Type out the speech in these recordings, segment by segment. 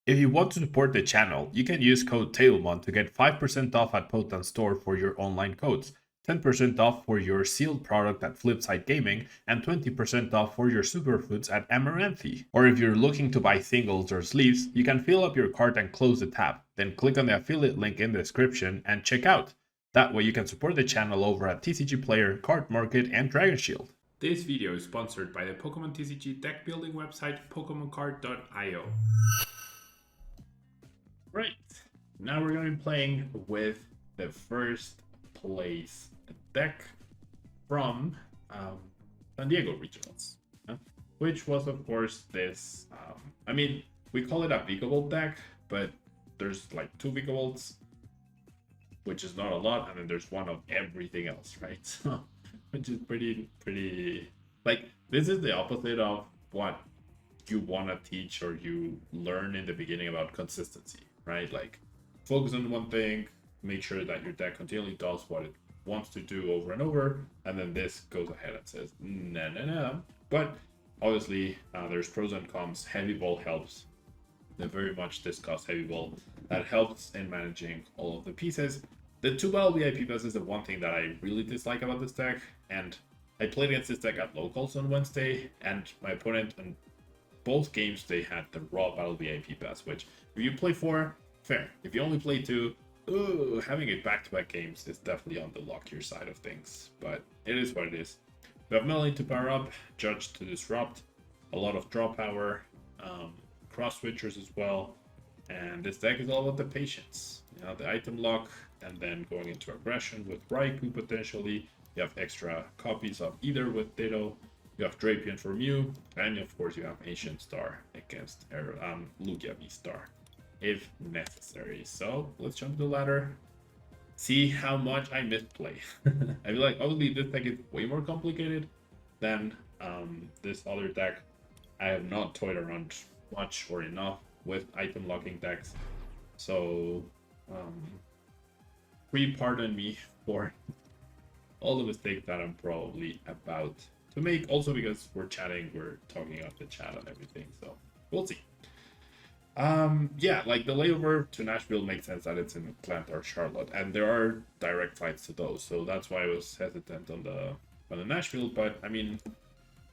If you want to support the channel, you can use code Tablemon to get 5% off at Potent Store for your online codes, 10% off for your sealed product at Flipside Gaming, and 20% off for your superfoods at Amaranthi. Or if you're looking to buy singles or sleeves, you can fill up your cart and close the tab, then click on the affiliate link in the description and check out. That way you can support the channel over at TCG Player, Card Market, and Dragon Shield. This video is sponsored by the Pokemon TCG deck building website PokemonCard.io. Right, now we're going to be playing with the first place deck from San Diego Regionals, which was of course this, I mean, we call it a vikavolt deck, but there's like 2 vikavolts, which is not a lot, and then there's one of everything else, right? So, which is pretty, like, this is the opposite of what you want to teach or you learn in the beginning about consistency, right? Like, focus on one thing, make sure that your deck continually does what it wants to do over and over, and then this goes ahead and says no. But obviously there's pros and cons. Heavy ball helps. They very much discuss heavy ball. That helps in managing all of the pieces. The 2 battle VIP pass is the one thing that I really dislike about this deck, and I played against this deck at locals on Wednesday, and my opponent in both games they had the raw battle VIP pass, which if you play 4, fair. If you only play 2, having it back-to-back games is definitely on the luckier side of things, but it is what it is. We have Melanie to power up, Judge to disrupt, a lot of draw power, cross switchers as well, and this deck is all about the patience. You know, the item lock, and then going into aggression with Raikou potentially. You have extra copies of either with Ditto. You have Drapion for Mew, and of course you have Ancient Star against Lugia V-Star, if necessary. So let's jump the ladder, see how much I misplay. I feel like obviously this deck is way more complicated than this other deck. I have not toyed around much or enough with item locking decks, so please pardon me for all the mistakes that I'm probably about to make. Also because we're chatting, we're talking up the chat and everything, so we'll see. Yeah, like the layover to Nashville makes sense that it's in Atlanta or Charlotte, and there are direct flights to those, so that's why I was hesitant on the Nashville. But I mean,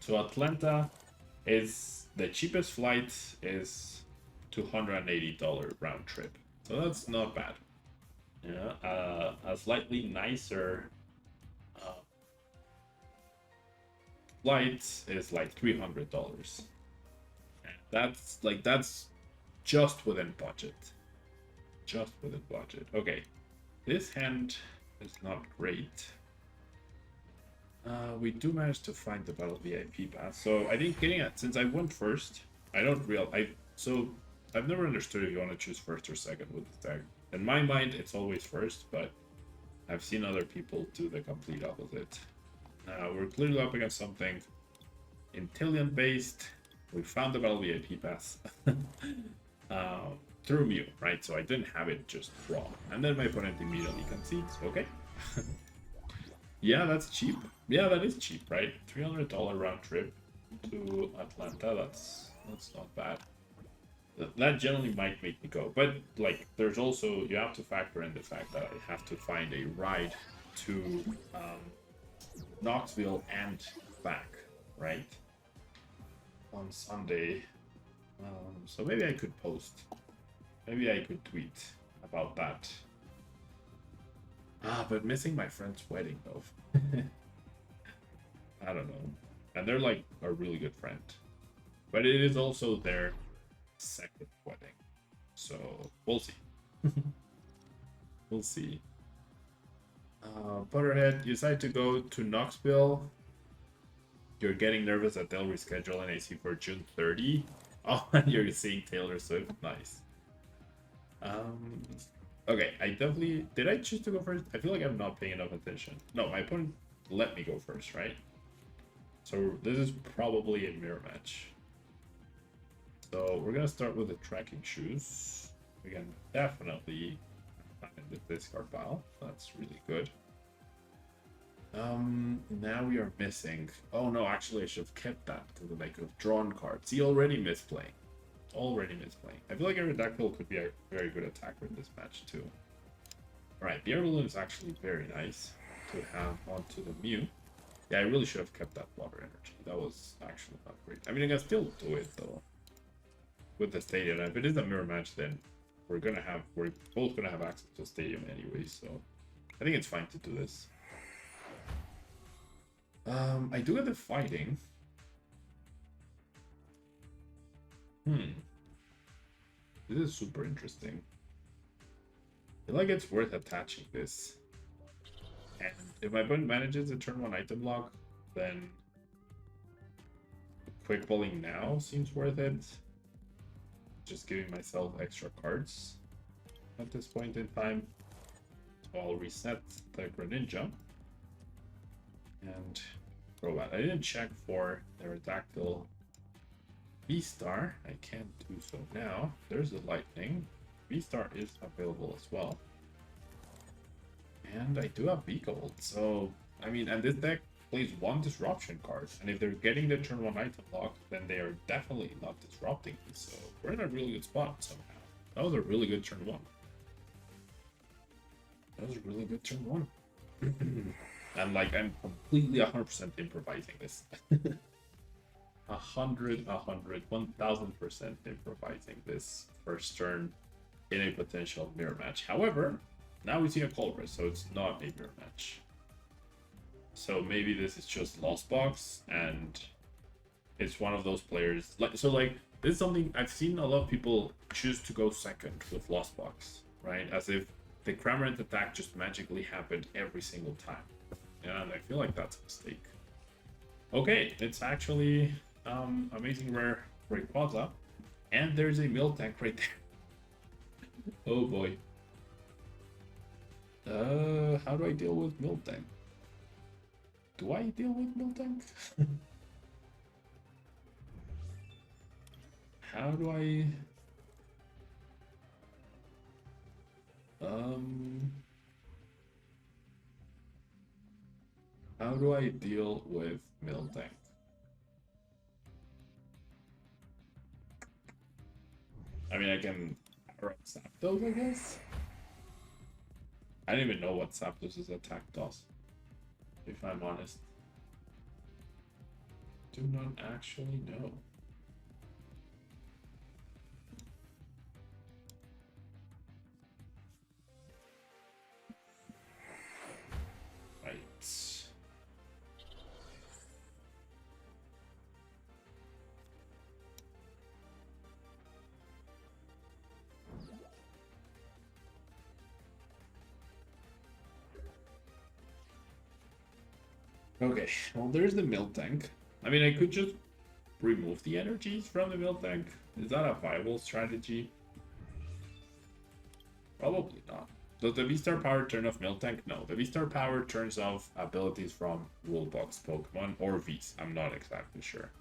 to Atlanta is the cheapest flight is $280 round trip, so that's not bad. Yeah, a slightly nicer flight is like $300. That's just within budget. Just within budget. Okay, this hand is not great. We do manage to find the battle VIP pass, so I think getting it, since I went first, I've never understood if you want to choose first or second with this deck. In my mind, it's always first, but I've seen other people do the complete opposite. We're clearly up against something Intillion based. We found the battle VIP pass through Mew, right? So I didn't have it just raw, and then my opponent immediately concedes. Okay. Yeah, that's cheap. Yeah, that is cheap, right? $300 round trip to Atlanta. That's not bad. That generally might make me go, but like, there's also, you have to factor in the fact that I have to find a ride to Knoxville and back, right? On Sunday. So maybe I could post. Maybe I could tweet about that. But missing my friend's wedding though. I don't know. And they're like a really good friend. But it is also their second wedding. So we'll see. We'll see. Butterhead, you decide to go to Knoxville. You're getting nervous that they'll reschedule NAC for June 30. Oh, and you're seeing Taylor Swift. Nice. Okay, I definitely... Did I choose to go first? I feel like I'm not paying enough attention. No, my opponent let me go first, right? So this is probably a mirror match. So we're going to start with the tracking shoes. We can definitely find the discard pile. That's really good. Now we are missing... Oh no, actually I should have kept that because I could have drawn cards. He already misplaying. already misplaying. I feel like Aerodactyl could be a very good attacker in this match too. Alright, the Air Balloon is actually very nice to have onto the Mew. Yeah, I really should have kept that water energy. That was actually not great. I mean, I can still do it though. With the stadium. If it is a mirror match, then we're both gonna have access to stadium anyway, so I think it's fine to do this. I do get the fighting. This is super interesting. I feel like it's worth attaching this. And if my opponent manages a turn 1 item lock, then quick bowling now seems worth it. Just giving myself extra cards at this point in time. So I'll reset the Greninja and throw that. I didn't check for the Aerodactyl V-Star. I can't do so now. There's the Lightning. V-Star is available as well. And I do have vikavolt, so I mean, and this deck plays 1 disruption card, and if they're getting the turn 1 item lock, then they are definitely not disrupting me, so we're in a really good spot somehow. That was a really good turn 1. That was a really good turn 1. And like, I'm completely 100% improvising this. 100, 1000% improvising this first turn in a potential mirror match. However, now we see a Colress, so it's not a mirror match. So maybe this is just Lost Box, and it's one of those players. This is something I've seen a lot of people choose to go second with Lost Box, right? As if the Cramorant attack just magically happened every single time. And I feel like that's a mistake. Okay, it's actually amazing rare Rayquaza, and there's a Miltank right there. Oh boy. How do I deal with Miltank? Do I deal with Miltank? How do I... How do I deal with Miltank? I mean, I can Zapdos, I guess? I don't even know what Zapdos' attack does, if I'm honest. Do not actually know. Right. Okay, well, there's the Miltank. I mean, I could just remove the energies from the Miltank. Is that a viable strategy? Probably not. Does the V-Star power turn off Miltank? No, the V-Star power turns off abilities from Rulebox Pokemon or Vs. I'm not exactly sure.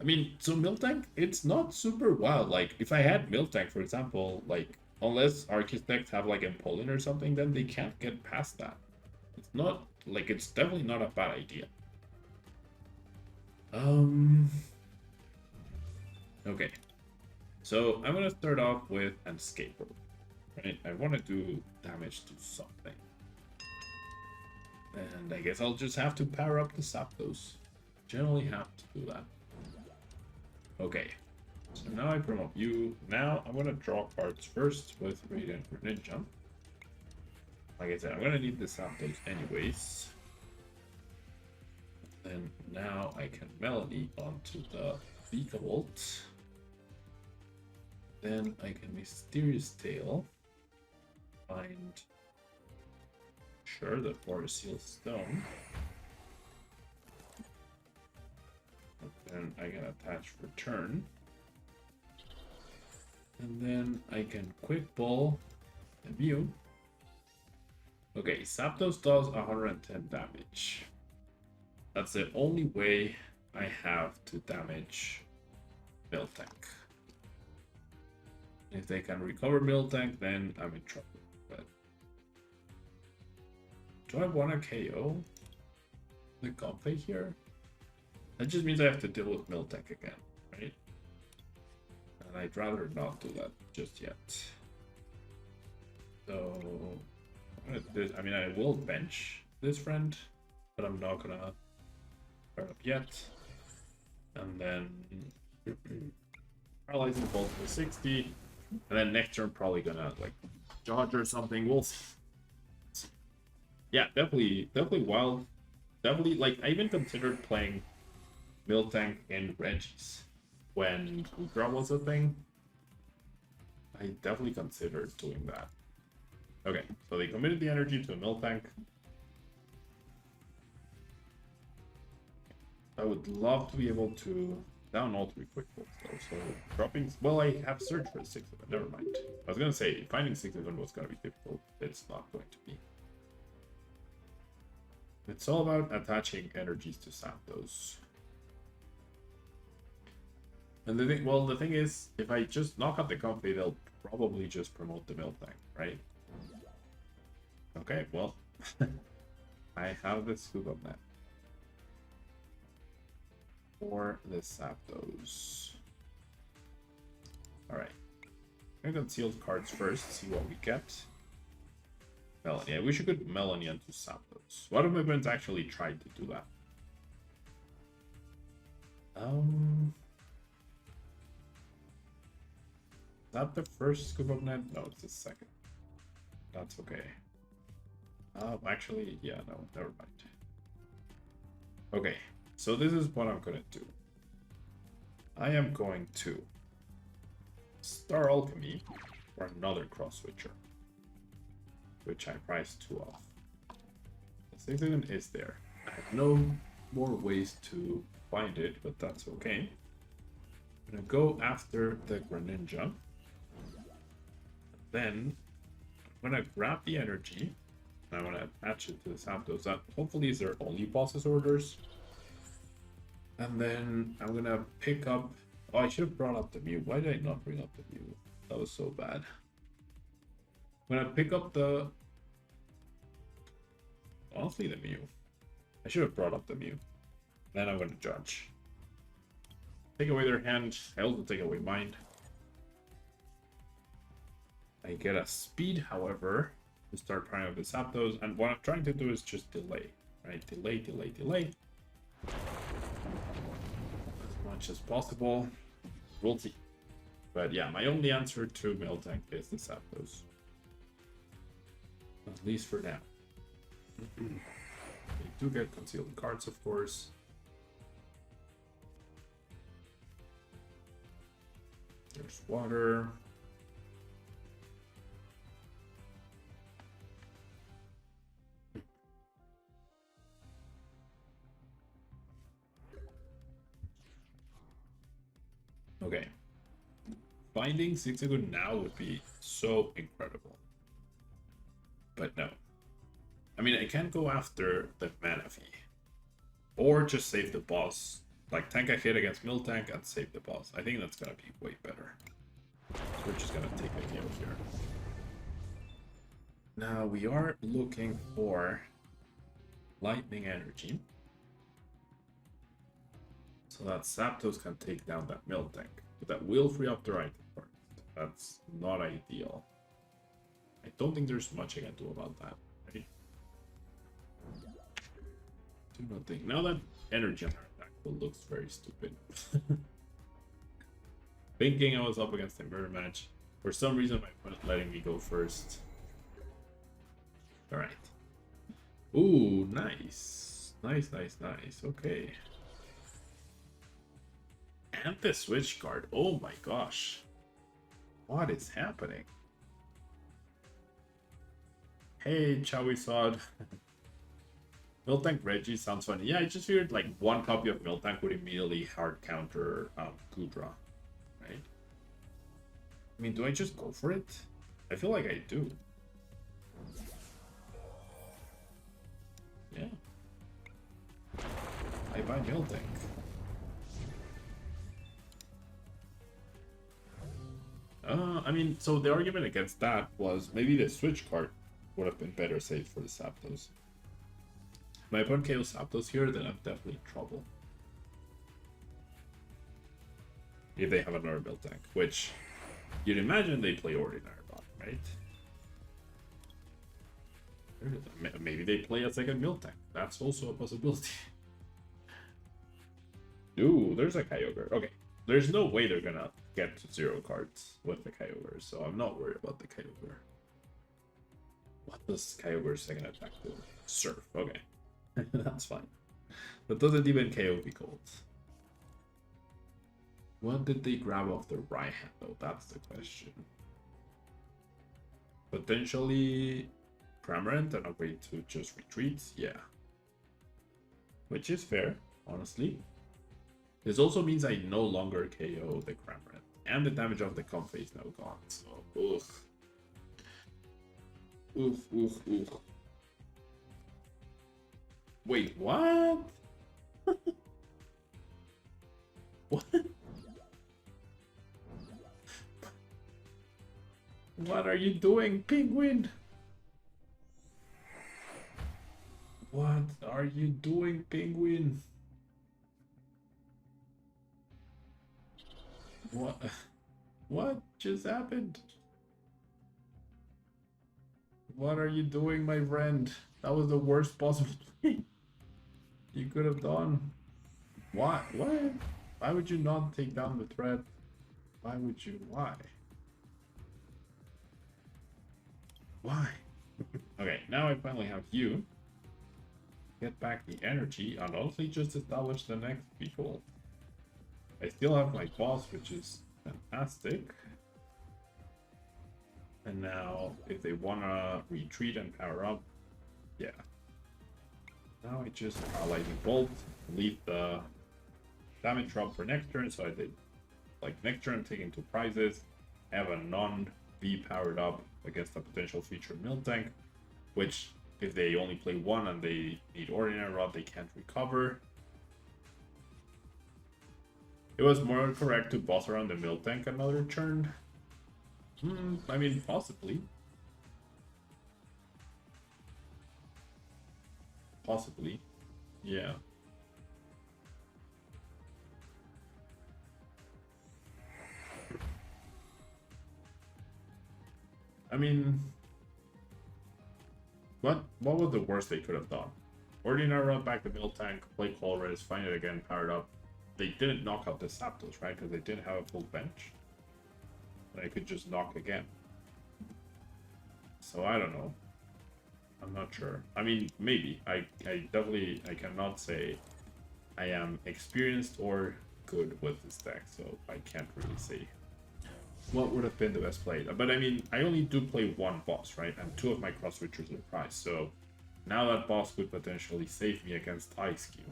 I mean, so Miltank, it's not super wild. Like, if I had Miltank, for example, like, unless Architects have like Empoleon or something, then they can't get past that. It's not, like, it's definitely not a bad idea. Okay. So, I'm gonna start off with an Escape Rope. Right? I want to do damage to something. And I guess I'll just have to power up the Zapdos. Generally have to do that. Okay. So now I promote you. Now I'm gonna draw cards first with Radiant Greninja. Like I said, I'm gonna need the Zapdos anyways. And now I can Melody onto the vikavolt. Then I can Mysterious Tail. Find the Forest Seal Stone. And then I can attach Return. And then I can Quick Ball the Mew. Okay, Zapdos does 110 damage. That's the only way I have to damage Miltank. If they can recover Miltank, then I'm in trouble. But do I want to KO the Comfey here? That just means I have to deal with Miltank again, right? And I'd rather not do that just yet. So I mean, I will bench this friend, but I'm not gonna start up yet. And then paralyzing bolt for 60, and then next turn probably gonna like dodge or something. We'll see. Yeah, definitely wild. Definitely, like, I even considered playing Miltank and Regis when Udra was a thing. I definitely considered doing that. Okay, so they committed the energy to a Miltank. I would love to be able to down all 3 quick bolts though, so dropping... Well, I have search for 6 of it, never mind. I was gonna say, finding 6 of them was gonna be difficult. It's not going to be. It's all about attaching energies to Zapdos. And the thing is, if I just knock out the Comfey, they'll probably just promote the Miltank, right? Okay, well, I have the scoop of that. For the Zapdos. Alright. I'm gonna conceal cards first, see what we get. Melanie. I wish you could Melanie into Zapdos. One of my friends actually tried to do that. Is that the first scoop of net? No, it's the second. That's okay. Actually, yeah, no, never mind. Okay, so this is what I'm gonna do. I am going to Star Alchemy for another cross switcher, which I priced 2 off. The 6 is there. I have no more ways to find it, but that's okay. I'm gonna go after the Greninja. Then I'm gonna grab the energy. I want to attach it to the Zapdos. That hopefully is their only boss's orders. And then I'm gonna pick up... Oh, I should have brought up the Mew. Why did I not bring up the Mew? That was so bad. I'm gonna pick up the... Honestly, the Mew. I should have brought up the Mew. Then I'm gonna judge. Take away their hand. I also take away mine. I get a speed, however, to start trying out the Zapdos, and what I'm trying to do is just delay, right? Delay. As much as possible. We'll see. But yeah, my only answer to Miltank is the Zapdos. At least for now. You do get concealed cards, of course. There's water. Okay. Finding Zigzagoon now would be so incredible. But no. I mean, I can go after the Manaphy. Or just save the boss. Like, tank a hit against Miltank and save the boss. I think that's gonna be way better. So we're just gonna take a KO here. Now, we are looking for Lightning Energy. So that Zapdos can take down that Miltank. But that will free up their item card. That's not ideal. I don't think there's much I can do about that. Right? Do not think. Now that energy on our attack looks very stupid. Thinking I was up against a mirror match. For some reason my opponent letting me go first. Alright. Ooh, nice. Nice. Okay. And the switch card. Oh my gosh. What is happening? Hey, Charizard. Miltank Reggie sounds funny. Yeah, I just figured like one copy of Miltank would immediately hard counter Gudra. Right? I mean, do I just go for it? I feel like I do. Yeah. I buy Miltank. I mean, so the argument against that was maybe the switch card would have been better saved for the Zapdos. If my opponent KOs Zapdos here, then I'm definitely in trouble. if they have another Miltank, which you'd imagine they play ordinary bot, right? Maybe they play a second Miltank. That's also a possibility. Ooh, there's a Kyogre. Okay, there's no way they're gonna get to 0 cards with the Kyogre, so I'm not worried about the Kyogre. What does Kyogre's second attack do? Surf. Okay, that's fine. That doesn't even KO vikavolt. What did they grab off the right hand though? That's the question. Potentially Cramorant and a way to just retreat, yeah. Which is fair, honestly. This also means I no longer KO the Cramorant. And the damage of the comp is now gone, so oof. Oof, oof, oof. Wait, what? What? What are you doing, Penguin? What are you doing, Penguin? What just happened? What are you doing, my friend? That was the worst possible thing you could have done. What? What? Why would you not take down the threat? Why would you? Why? Why? Okay, now I finally have you. Get back the energy and honestly just establish the next people. I still have my boss, which is fantastic. And now, if they wanna retreat and power up, yeah. Now I just lightning bolt, leave the damage drop for next turn, so I did like next turn taking 2 prizes, have a non-V powered up against a potential future Miltank, which if they only play 1 and they need ordinary rod, they can't recover. It was more correct to boss around the Miltank another turn. I mean, possibly. Possibly. Yeah. I mean, what was the worst they could have done? Ordinary run back the Miltank, play Colress, find it again, powered up. They didn't knock out the Zapdos, right? Because they didn't have a full bench. And I could just knock again. So I don't know. I'm not sure. I mean, maybe. I definitely I cannot say I am experienced or good with this deck, so I can't really say what would have been the best play. But I mean, I only do play 1 boss, right? And 2 of my cross switchers are prized, so now that boss could potentially save me against Ice Cube.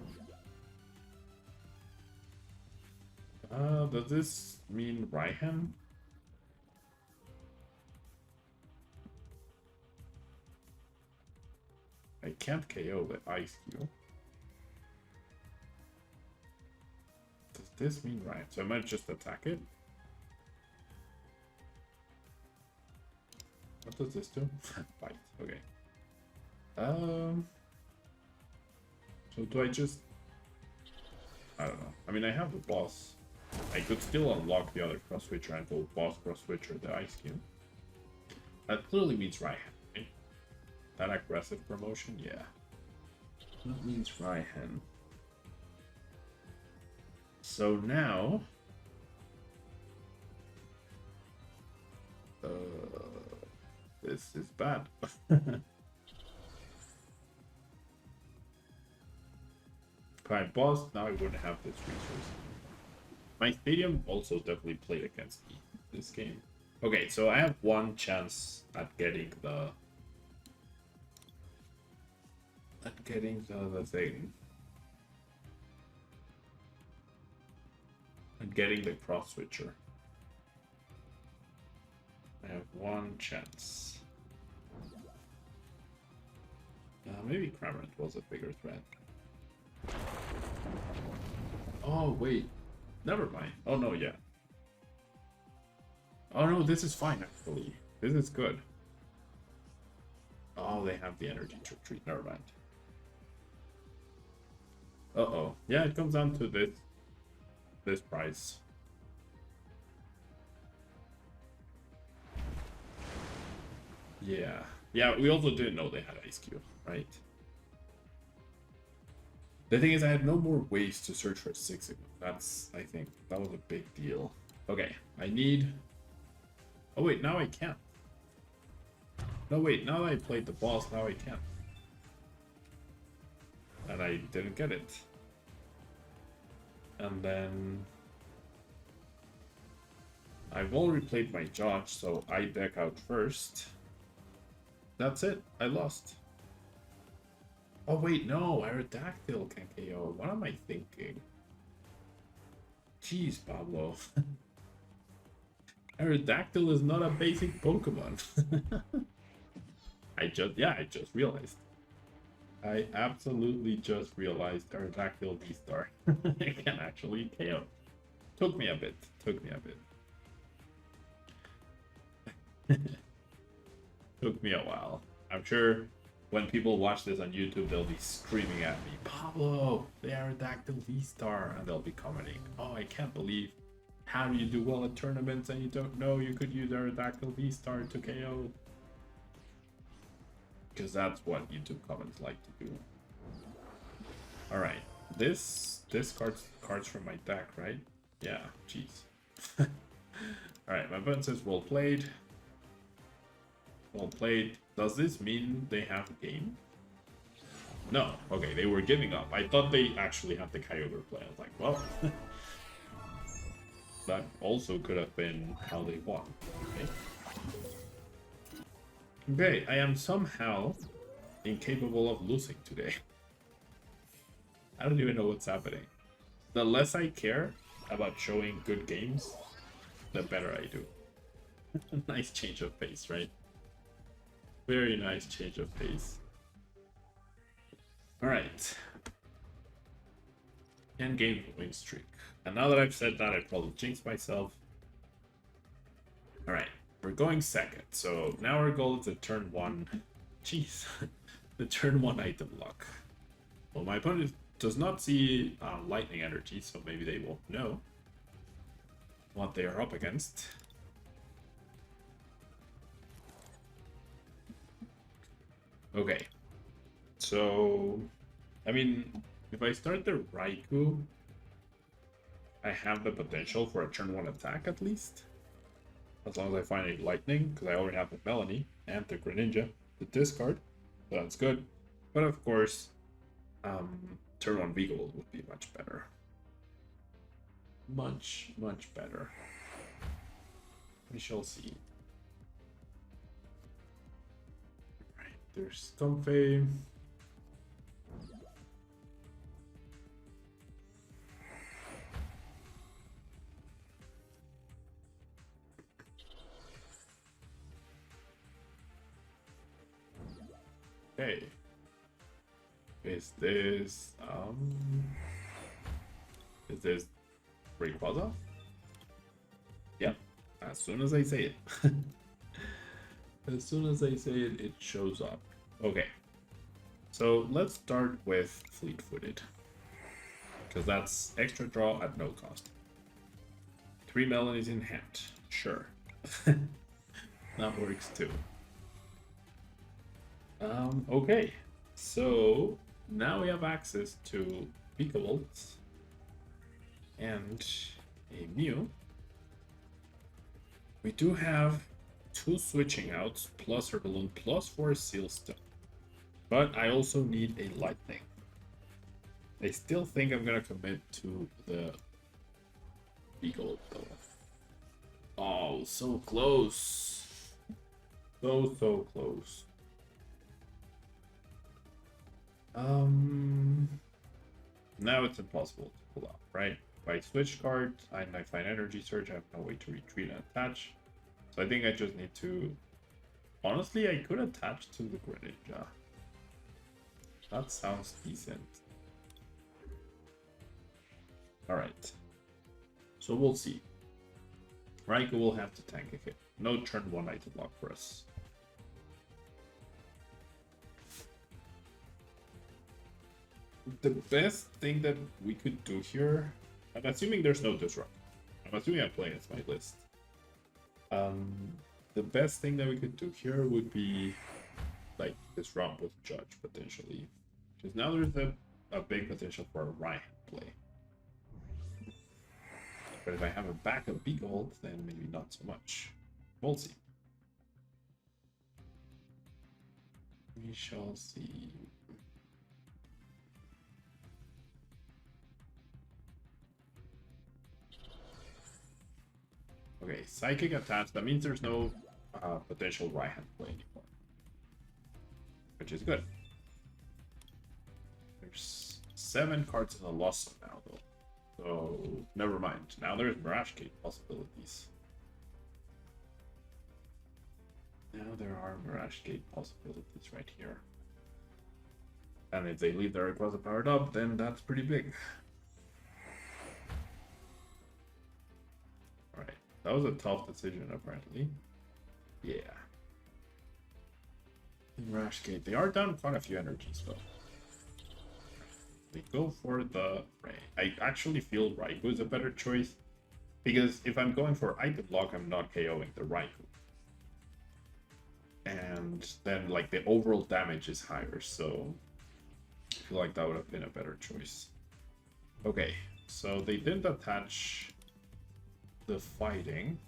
Does this mean Raihan? I can't KO the Ice Cube. Does this mean Raihan? So I might just attack it? What does this do? Fight. Okay. So do I just... I don't know. I mean, I have the boss. I could still unlock the other cross switcher and go boss cross switcher the Ice Cube. That clearly means Raihan, right? That aggressive promotion, yeah. That means Raihan. So now... this is bad. Prime boss, now I wouldn't have this resource. My stadium also definitely played against me this game. Okay, so I have 1 chance at getting the thing. And getting the cross switcher. I have 1 chance. Maybe Cramorant was a bigger threat. Oh, wait. Never mind. Oh, no, yeah. Oh, no, this is fine, actually. This is good. Oh, they have the energy to retreat. Never mind. Uh-oh. Yeah, it comes down to this price. Yeah. Yeah, we also didn't know they had Ice Cube, right? The thing is, I had no more ways to search for 6 of them. That's, I think, that was a big deal. Okay, I need... Oh wait, now I can't. No wait, now that I played the boss, now I can't. And I didn't get it. And then... I've already played my judge, so I deck out first. That's it, I lost. Oh wait, no, Aerodactyl can KO. What am I thinking? Jeez, Pablo. Aerodactyl is not a basic Pokemon. I just realized. I absolutely just realized Aerodactyl V-Star can actually KO. Took me a bit. Took me a while. I'm sure when people watch this on YouTube, they'll be screaming at me, Pablo, the Aerodactyl V-Star, and they'll be commenting, oh, I can't believe how do you do well at tournaments and you don't know you could use Aerodactyl V-Star to KO. Because that's what YouTube comments like to do. Alright, this cards from my deck, right? Yeah, jeez. Alright, my button says well played. Well played. Does this mean they have a game? No. Okay, they were giving up. I thought they actually had the Kyogre play. I was like, well, that also could have been how they won. Okay. Okay, I am somehow incapable of losing today. I don't even know what's happening. The less I care about showing good games, the better I do. Nice change of pace, right? Very nice change of pace. Alright. Endgame win streak. And now that I've said that, I probably jinxed myself. Alright, we're going second. So now our goal is the turn 1. Jeez. The turn 1 item lock. Well, my opponent does not see lightning energy, so maybe they won't know what they are up against. Okay, so, I mean, if I start the Raikou, I have the potential for a turn 1 attack at least. As long as I find a Lightning, because I already have the Melanie and the Greninja to discard, so that's good. But of course, turn 1 vikavolt would be much better. Much better. We shall see. There's Comfey. Okay. Is this Rayquaza? Yeah. As soon as I say it. As soon as I say it, it shows up. Okay. So let's start with Fleet-Footed. Because that's extra draw at no cost. 3 Melanies in hand. Sure. That works too. Okay. So now we have access to Vikavolt and a Mew. We do have 2 switching outs, plus her balloon, plus 4 seal stone. But I also need a lightning. I still think I'm gonna commit to the Vikavolt though. Oh, so close. So close. Now it's impossible to pull out, right? If I switch cards and I find Energy Surge, I have no way to retreat and attach. So I think I just need to... Honestly, I could attach to the Greninja. That sounds decent. Alright. So we'll see. Raikou will have to tank a hit. No turn 1 item lock for us. The best thing that we could do here, I'm assuming there's no disrupt. I'm assuming I'm playing as my list. the best thing that we could do here would be like this round with Judge potentially. Because now there's a big potential for a right play. But if I have a back of vikavolt, then maybe not so much. We'll see. We shall see. Okay, psychic attacks. That means there's no potential right hand play anymore, which is good. There's 7 cards in the loss now, though. So never mind. Now there's Mirage Gate possibilities. Now there are Mirage Gate possibilities right here. And if they leave their Rayquaza powered up, then that's pretty big. Alright, that was a tough decision apparently. Yeah. Mirage Gate. They are down quite a few energies though. They go for the Ray. I actually feel Raikou is a better choice. Because if I'm going for item lock, I'm not KOing the Raikou. And then like the overall damage is higher, so I feel like that would have been a better choice. Okay, so they didn't attach the fighting.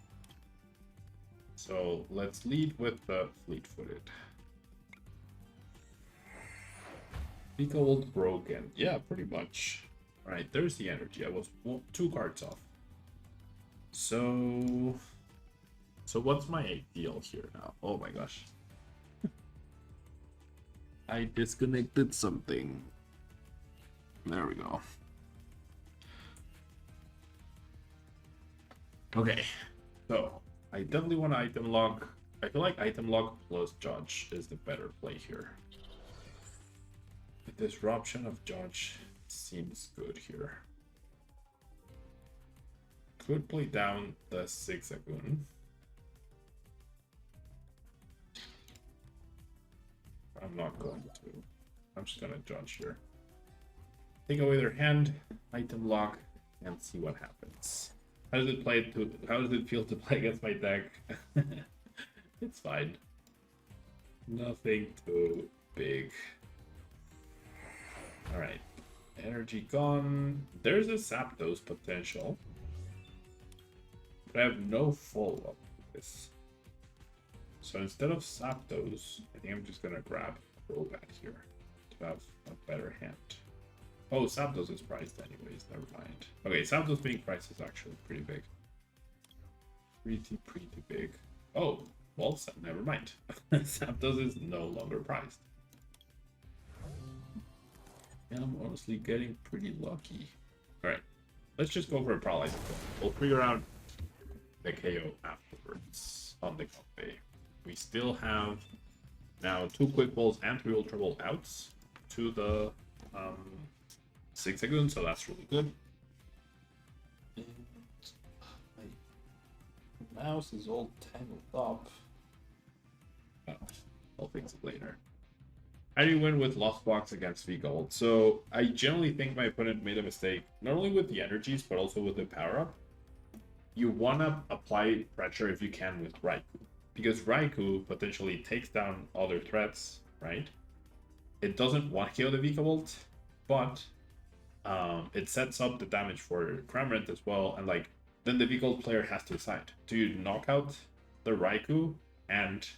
So let's lead with the fleet-footed. Vikavolt broken. Yeah, pretty much. Alright, there's the energy. I was 2 cards off. So what's my ideal here now? Oh my gosh. I disconnected something. There we go. Okay, so I definitely want to item lock. I feel like item lock plus Judge is the better play here. The disruption of Judge seems good here. Could play down the Zigzagoon. I'm not going to. I'm just gonna Judge here. Take away their hand, item lock, and see what happens. How does it play how does it feel to play against my deck? It's fine. Nothing too big. Alright. Energy gone. There's a Zapdos potential. But I have no follow-up to this. So instead of Zapdos, I think I'm just gonna grab Crobat here to have a better hand. Oh, Zapdos is priced anyways, never mind. Okay, Zapdos being priced is actually pretty big. Pretty big. Oh, well, never mind. Zapdos is no longer priced. And I'm honestly getting pretty lucky. Alright, let's just go for a Paralyzer. We'll figure out the KO afterwards on the Convey. We still have now 2 Quick Balls and 3 Ultra Ball outs to the Zigzagoon, so that's really good. And my mouse is all tangled up. Oh, I'll fix it later. How do you win with Lost Box against vikavolt? So I generally think my opponent made a mistake, not only with the energies, but also with the power-up. You want to apply pressure if you can with Raikou, because Raikou potentially takes down other threats, right? It doesn't want to kill the vikavolt, but it sets up the damage for Cramorant as well, and like then the vikavolt player has to decide: do you knock out the Raikou and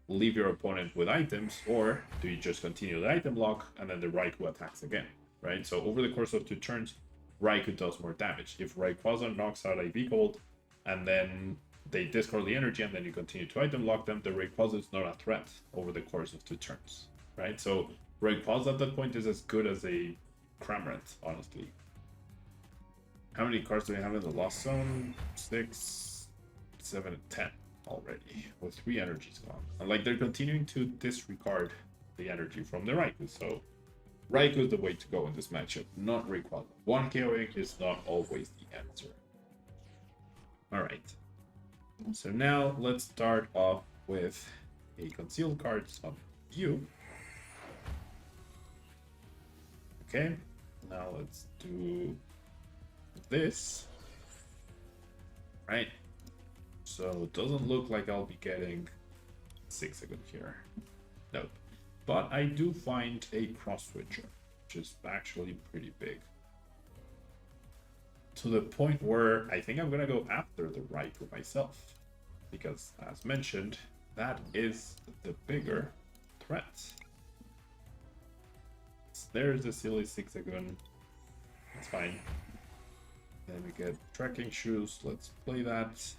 leave your opponent with items, or do you just continue the item lock and then the Raikou attacks again, right? So over the course of 2 turns, Raikou does more damage. If Rayquaza knocks out a vikavolt and then they discard the energy and then you continue to item lock them, the Rayquaza is not a threat over the course of 2 turns, right? So Rayquaza at that point is as good as a Cramorant, honestly. How many cards do we have in the Lost Zone? 6, 7, 10 already, with 3 energies gone. And like they're continuing to disregard the energy from the Raikou, so Raikou is the way to go in this matchup, not Rayquaza. 1 KOing is not always the answer. Alright. So now let's start off with a concealed cards of you. Okay, now let's do this. Right. So it doesn't look like I'll be getting 6 seconds here. Nope. But I do find a cross switcher, which is actually pretty big. To the point where I think I'm gonna go after the raikou myself. Because as mentioned, that is the bigger threat. So there's the silly 6 second. That's fine. Then we get trekking shoes. Let's play that.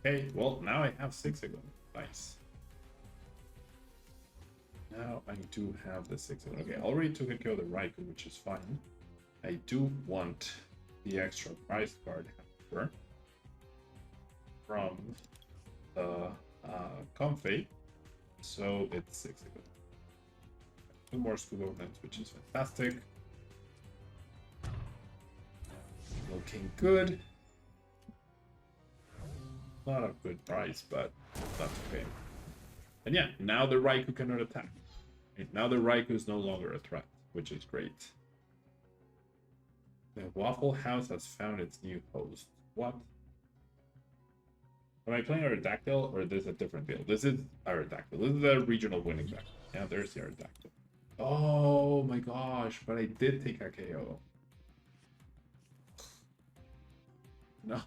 Okay, well now I have 6 second. Nice. Now I do have the 6 second. Okay, I already took care of the raikou, which is fine. I do want the extra prize card, however, from the Comfy. So it's 6 second. 2 more scuba nets, which is fantastic. Looking good. Not a good price, but that's okay. And yeah, now the raikou cannot attack. Now the raikou is no longer a threat, which is great. The Waffle House has found its new host. What? Am I playing Aerodactyl or this is a different deal? This is Aerodactyl. This is the regional winning deck. Yeah, there's the Aerodactyl. Oh my gosh, but I did take a KO. No.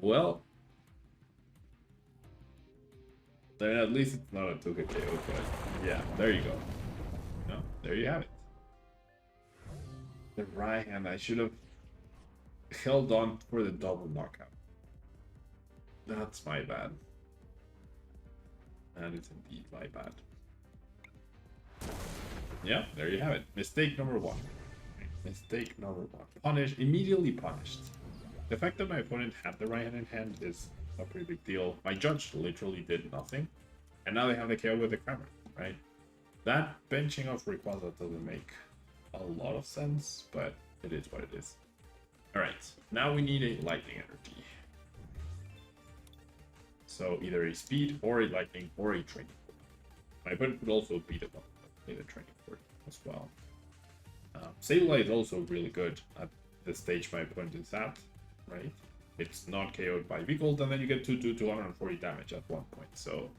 Well, then at least it's not a Tuka KO, but yeah, there you go. No, there you have it. The right hand, I should have held on for the double knockout. That's my bad. That is indeed my bad. Yeah, there you have it. Mistake number 1. Mistake number 1. Punished, immediately punished. The fact that my opponent had the right hand in hand is a pretty big deal. My judge literally did nothing. And now they have the KO with the Kramer, right? That benching of Rayquaza doesn't make a lot of sense, but it is what it is. Alright, now we need a lightning energy. So either a speed or a lightning or a training board. My opponent could also beat it up with a training board as well. Sableye is also really good at the stage my opponent is at, right? It's not KO'd by vikavolt, and then you get 240 damage at one point. So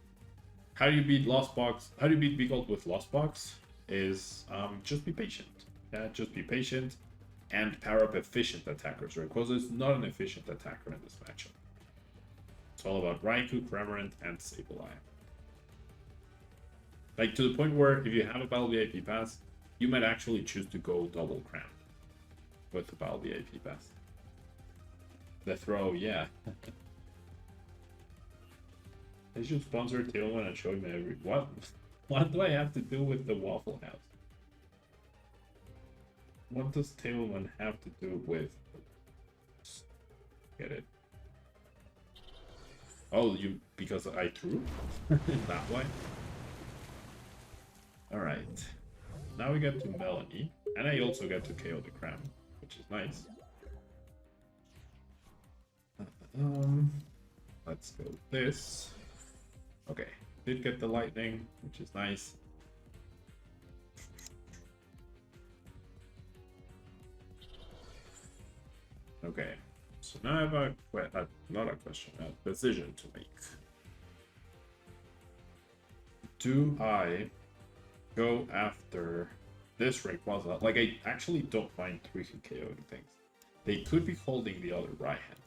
how do you beat Lost Box? How do you beat vikavolt with Lost Box? Is just be patient. Yeah, just be patient and power up efficient attackers. Rayquaza is not an efficient attacker in this matchup. It's all about Raikou, Cramorant, and Sableye. Like to the point where if you have a Battle VIP pass, you might actually choose to go double Cram with the Battle VIP pass. The throw, yeah. They should sponsor Tablemon and show him every... What? What do I have to do with the Waffle House? What does Tablemon have to do with... Get it. Oh, you... because I threw? That way? Alright. Now we get to Melanie. And I also get to KO the Cram, which is nice. Let's go with this. Okay, did get the lightning, which is nice. Okay, so now I have not a question, a decision to make. Do I go after this Rayquaza? Like, I actually don't mind 3-hit KOing things. They could be holding the other right hand,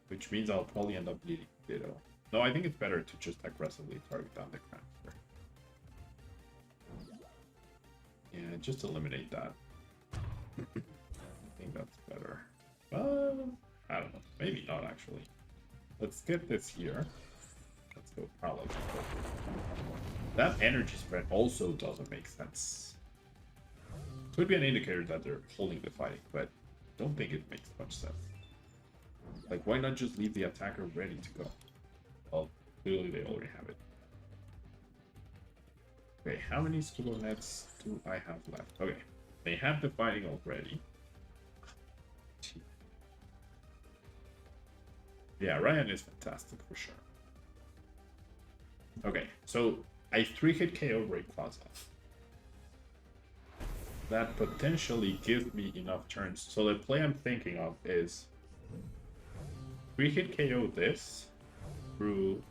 which means I'll probably end up needing Ditto. No, I think it's better to just aggressively target down the Cramster. Yeah, just eliminate that. I think that's better. I don't know. Maybe not, actually. Let's get this here. Let's go Pablo. That energy spread also doesn't make sense. Could be an indicator that they're holding the fight, but I don't think it makes much sense. Like, why not just leave the attacker ready to go? Well, clearly they already have it. Okay, how many scuba nets do I have left? Okay, they have the fighting already. Yeah, Ryan is fantastic for sure. Okay, so I 3-hit KO Rayquaza. That potentially gives me enough turns. So the play I'm thinking of is 3-hit KO this through,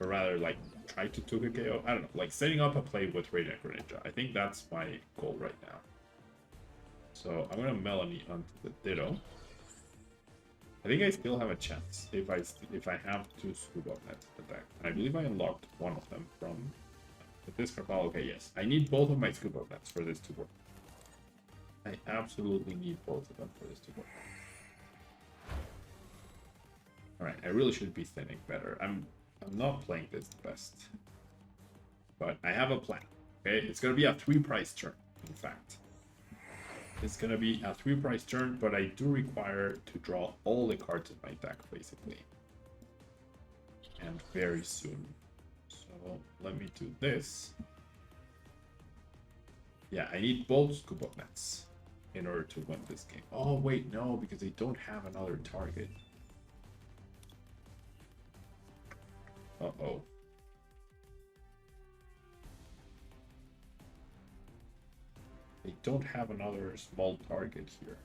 or rather, like, try to 2-hit KO. I don't know, like setting up a play with Radiant Greninja. I think that's my goal right now. So I'm gonna Melanie onto the Ditto. I think I still have a chance if I have 2 Scoop Up Nets attack. And I believe I unlocked one of them from the discard pile. Okay, yes. I need both of my Scoop Up Nets for this to work. I absolutely need both of them for this to work. Alright, I really should be thinning better. I'm not playing this the best. But I have a plan. Okay, it's gonna be a 3-price turn, in fact. It's gonna be a 3-price turn, but I do require to draw all the cards in my deck, basically. And very soon. So let me do this. Yeah, I need both Scoop Up Nets in order to win this game. Oh wait, no, because they don't have another target. Uh-oh. They don't have another small target here.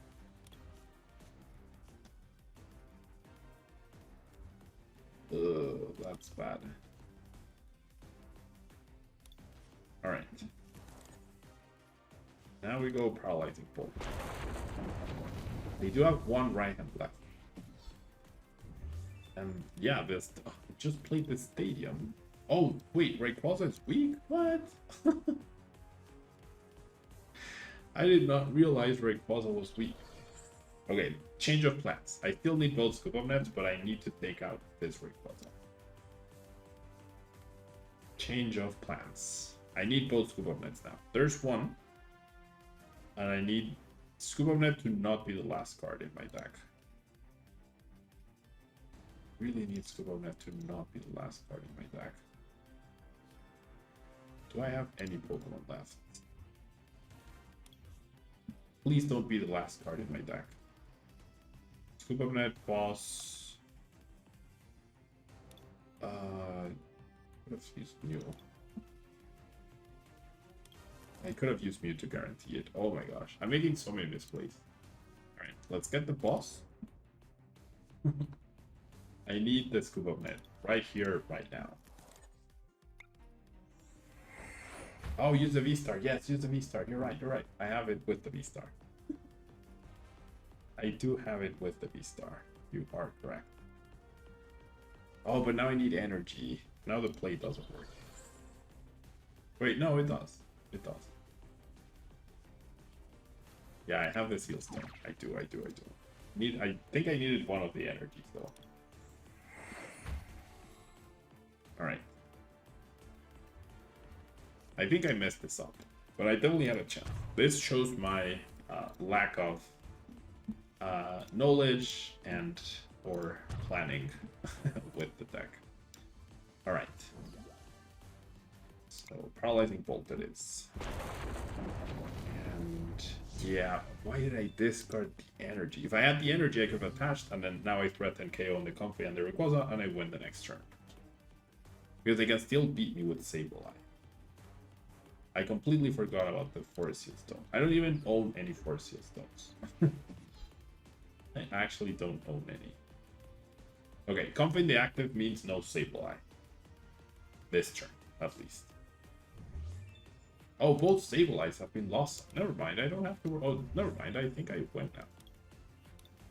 Ugh, that's bad. Alright. Now we go Paralyzing Bolt. They do have one right hand left. And yeah, this just played the stadium. Oh, wait, Rayquaza is weak? What? I did not realize Rayquaza was weak. Okay, change of plans. I still need both Scoop Up Nets, but I need to take out this Rayquaza. Change of plans. I need both Scoop Up Nets now. There's one. And I need Scoop Up Net to not be the last card in my deck. Really need Scoop Up Net to not be the last card in my deck. Do I have any Pokemon left? Please don't be the last card in my deck. Scoop Up Net was... let's use Mew. I could have used Mew to guarantee it. Oh my gosh. I'm making so many misplays. Alright, let's get the boss. I need the Scoop Up Net right here, right now. Oh, use the V-Star. Yes, use the V-Star. You're right, you're right. I have it with the V-Star. I do have it with the V-Star. You are correct. Oh, but now I need energy. Now the play doesn't work. Wait, no, it does. It does. Yeah, I have the Seal Stone. I do. I think I needed one of the energies, though. Alright. I think I messed this up, but I definitely had a chance. This shows my lack of knowledge and or planning with the deck. Alright. So, Paralyzing Bolt it is. And yeah, why did I discard the energy? If I had the energy, I could have attached, and then now I threaten KO on the Comfy and the Rayquaza, and I win the next turn. Because they can still beat me with Sableye. I completely forgot about the Forest Seal Stone. I don't even own any Forest Seal Stones. I actually don't own any. Okay, Comfy in the active means no Sableye. This turn, at least. Oh, both Sableyes have been lost. Never mind, I don't have to... Oh, never mind, I think I win now.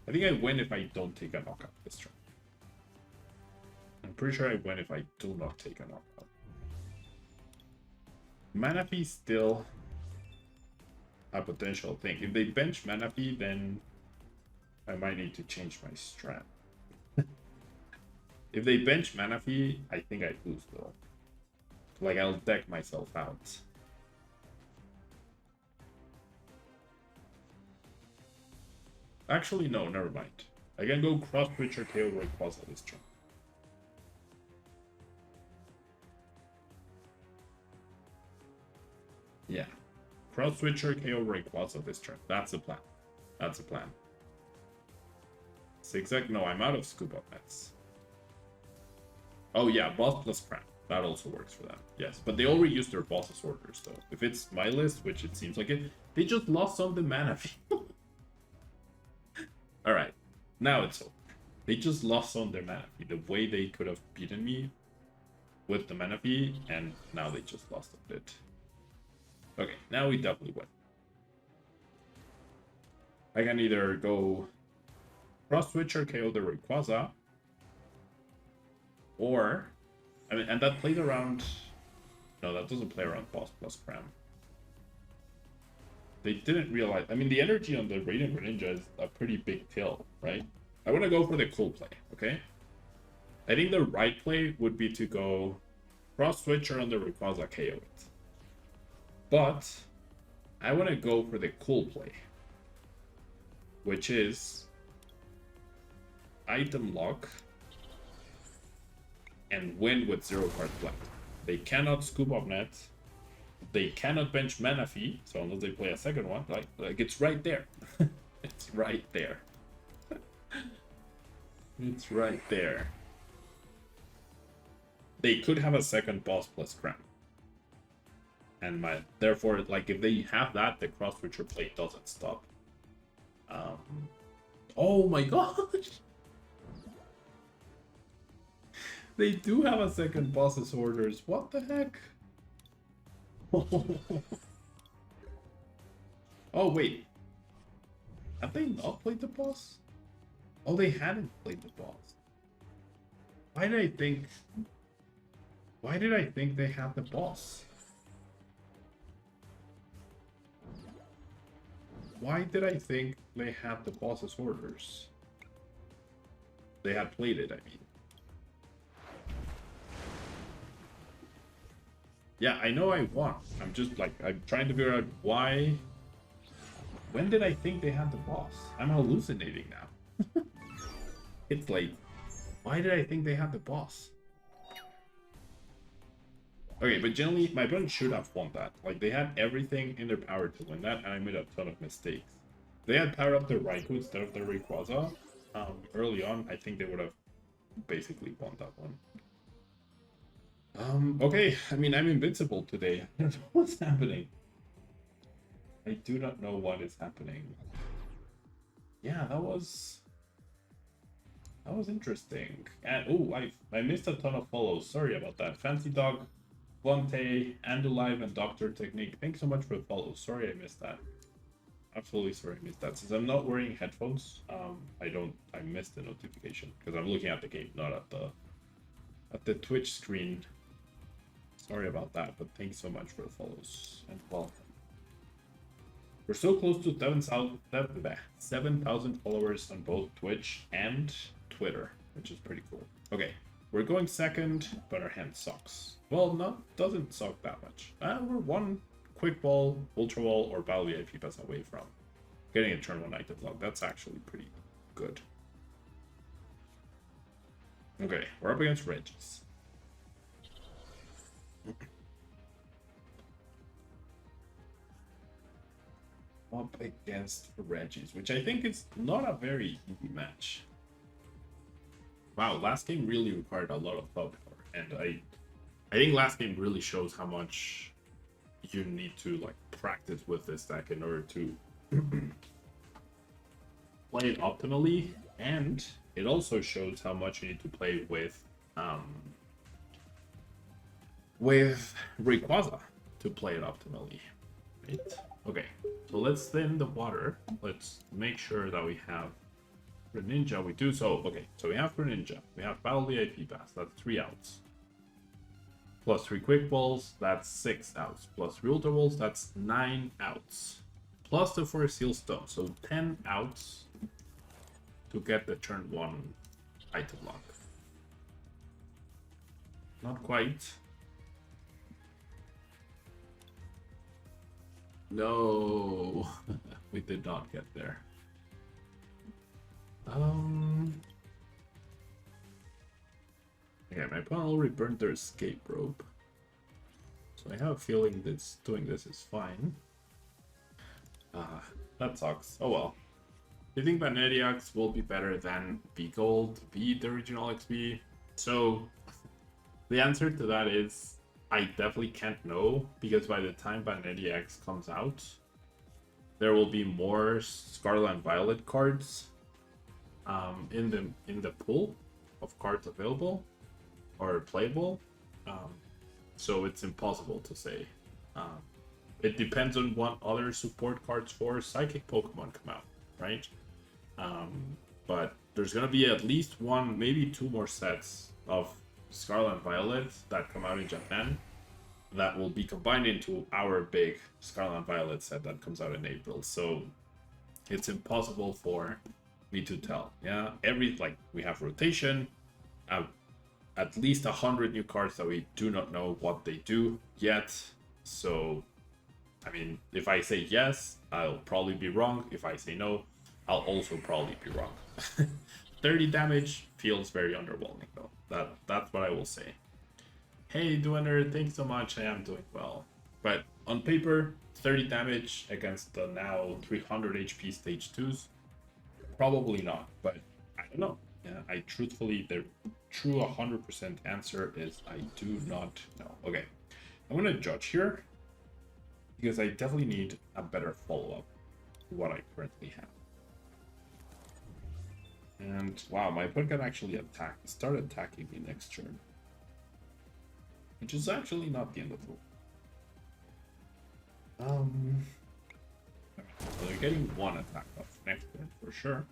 I think I win if I don't take a knockout this turn. I'm pretty sure I win if I do not take a knockout. Manaphy still a potential thing. If they bench Manaphy, then I might need to change my strat. If they bench Manaphy, I think I lose though. Like, I'll deck myself out. Actually, no, never mind. I can go Cross Switch or KO Rayquaza this turn. Yeah. Cross Switch or KO Rayquaza this turn. That's the plan. That's the plan. Zigzag? No, I'm out of Scoop Up Nets. Oh yeah, boss plus Cramp. That also works for them. Yes, but they already used their boss's orders though. If it's my list, which it seems like it, they just lost some of the Manaphy. Alright. Now it's over. They just lost on their Manaphy. The way they could have beaten me with the Manaphy, and now they just lost a bit. Okay, now we definitely win. I can either go cross switch or KO the Rayquaza, or I mean, and that plays around. No, that doesn't play around Boss plus Cram. They didn't realize. I mean, the energy on the Radiant Greninja is a pretty big kill, right? I want to go for the cool play, okay? I think the right play would be to go cross switcher on the Rayquaza, KO it. But I want to go for the cool play, which is item lock and win with 0 cards left. They cannot scoop up net. They cannot bench Manaphy, so unless they play a second one, like it's right there. It's right there. It's right there. They could have a second boss plus Cram. And therefore, like, if they have that, the cross switcher play doesn't stop. Oh my gosh! They do have a second boss's orders. What the heck? Oh wait. Have they not played the boss? Oh, they hadn't played the boss. Why did I think they had the boss? Why did I think they had the boss's orders? They had played it, I mean. Yeah, I know I won. I'm just like, I'm trying to figure out why. When did I think they had the boss? I'm hallucinating now. It's late. Why did I think they had the boss? Okay, but generally, my opponent should have won that. Like, they had everything in their power to win that, and I made a ton of mistakes. They had powered up the Raikou instead of the Rayquaza. Early on, I think they would have basically won that one. Okay, I mean, I'm invincible today. I don't know what's happening. I do not know what is happening. Yeah, that was interesting. And oh, I missed a ton of follows. Sorry about that. Fancy Dog, Vontae, Andalive, and Doctor Technique. Thanks so much for the follows. Sorry I missed that. Absolutely sorry I missed that. Since I'm not wearing headphones, I missed the notification because I'm looking at the game, not at the Twitch screen. Sorry about that, but thanks so much for the follows and welcome. We're so close to 7,000 followers on both Twitch and Twitter, which is pretty cool. Okay, we're going second, but our hand sucks. Well, doesn't suck that much. We're one quick ball, ultra ball, or battle VIP pass away from getting a turn 1 item lock. That's actually pretty good. Okay, we're up against Regis. Up against Regis, which I think is not a very easy match. Wow, last game really required a lot of thought power, and I think last game really shows how much you need to like practice with this deck in order to play it optimally, and it also shows how much you need to play with Rayquaza to play it optimally. Right? Okay, so let's thin the water. Let's make sure that we have Greninja. We do so. Okay, so we have Greninja. We have Battle VIP Pass. That's 3 outs. Plus 3 Quick Balls. That's 6 outs. Plus 3 Ultra Balls. That's 9 outs. Plus the 4 Seal Stone. So 10 outs to get the turn 1 item lock. Not quite. No, we did not get there. Okay, my opponent already burned their escape rope, so I have a feeling that doing this is fine. That sucks. Oh well. Do you think Vaneriax will be better than vikavolt, the original XP? So the answer to that is I definitely can't know, because by the time Vanity X comes out, there will be more Scarlet and Violet cards. in the pool of cards available or playable. So it's impossible to say. It depends on what other support cards for Psychic Pokemon come out, right? But there's gonna be at least one, maybe two more sets of Scarlet and Violet that come out in Japan that will be combined into our big Scarlet and Violet set that comes out in April. So it's impossible for me to tell. Yeah, we have rotation, at least 100 new cards that we do not know what they do yet. So, I mean, if I say yes, I'll probably be wrong. If I say no, I'll also probably be wrong. 30 damage feels very underwhelming, though. That's what I will say. Hey, Duener, thanks so much. I am doing well. But on paper, 30 damage against the now 300 HP stage 2s? Probably not, but I don't know. Yeah, the true 100% answer is I do not know. Okay, I'm gonna judge here because I definitely need a better follow-up to what I currently have. And wow, my opponent can actually start attacking me next turn, which is actually not the end of the world. So they're getting one attack off next turn for sure.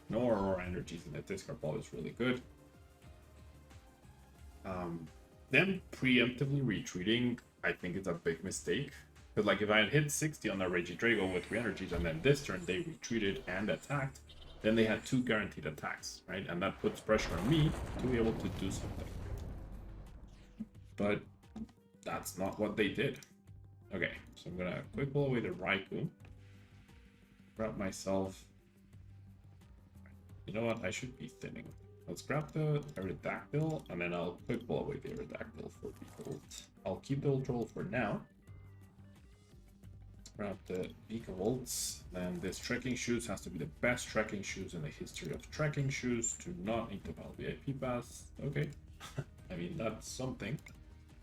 No Aurora energies in the discard ball is really good. Them preemptively retreating, I think it's a big mistake. Because like if I had hit 60 on the Regidrago with 3 energies and then this turn they retreated and attacked, then they had 2 guaranteed attacks, right? And that puts pressure on me to be able to do something. But that's not what they did. Okay, so I'm gonna quick pull away the Raikou. Grab myself. You know what? I should be thinning. Let's grab the Aerodactyl, and then I'll quick pull away the Aerodactyl for vikavolt. I'll keep the Ultra for now. Let's grab the vikavolts. Then this trekking shoes has to be the best trekking shoes in the history of trekking shoes. Do not need to buy VIP pass. Okay. I mean, that's something.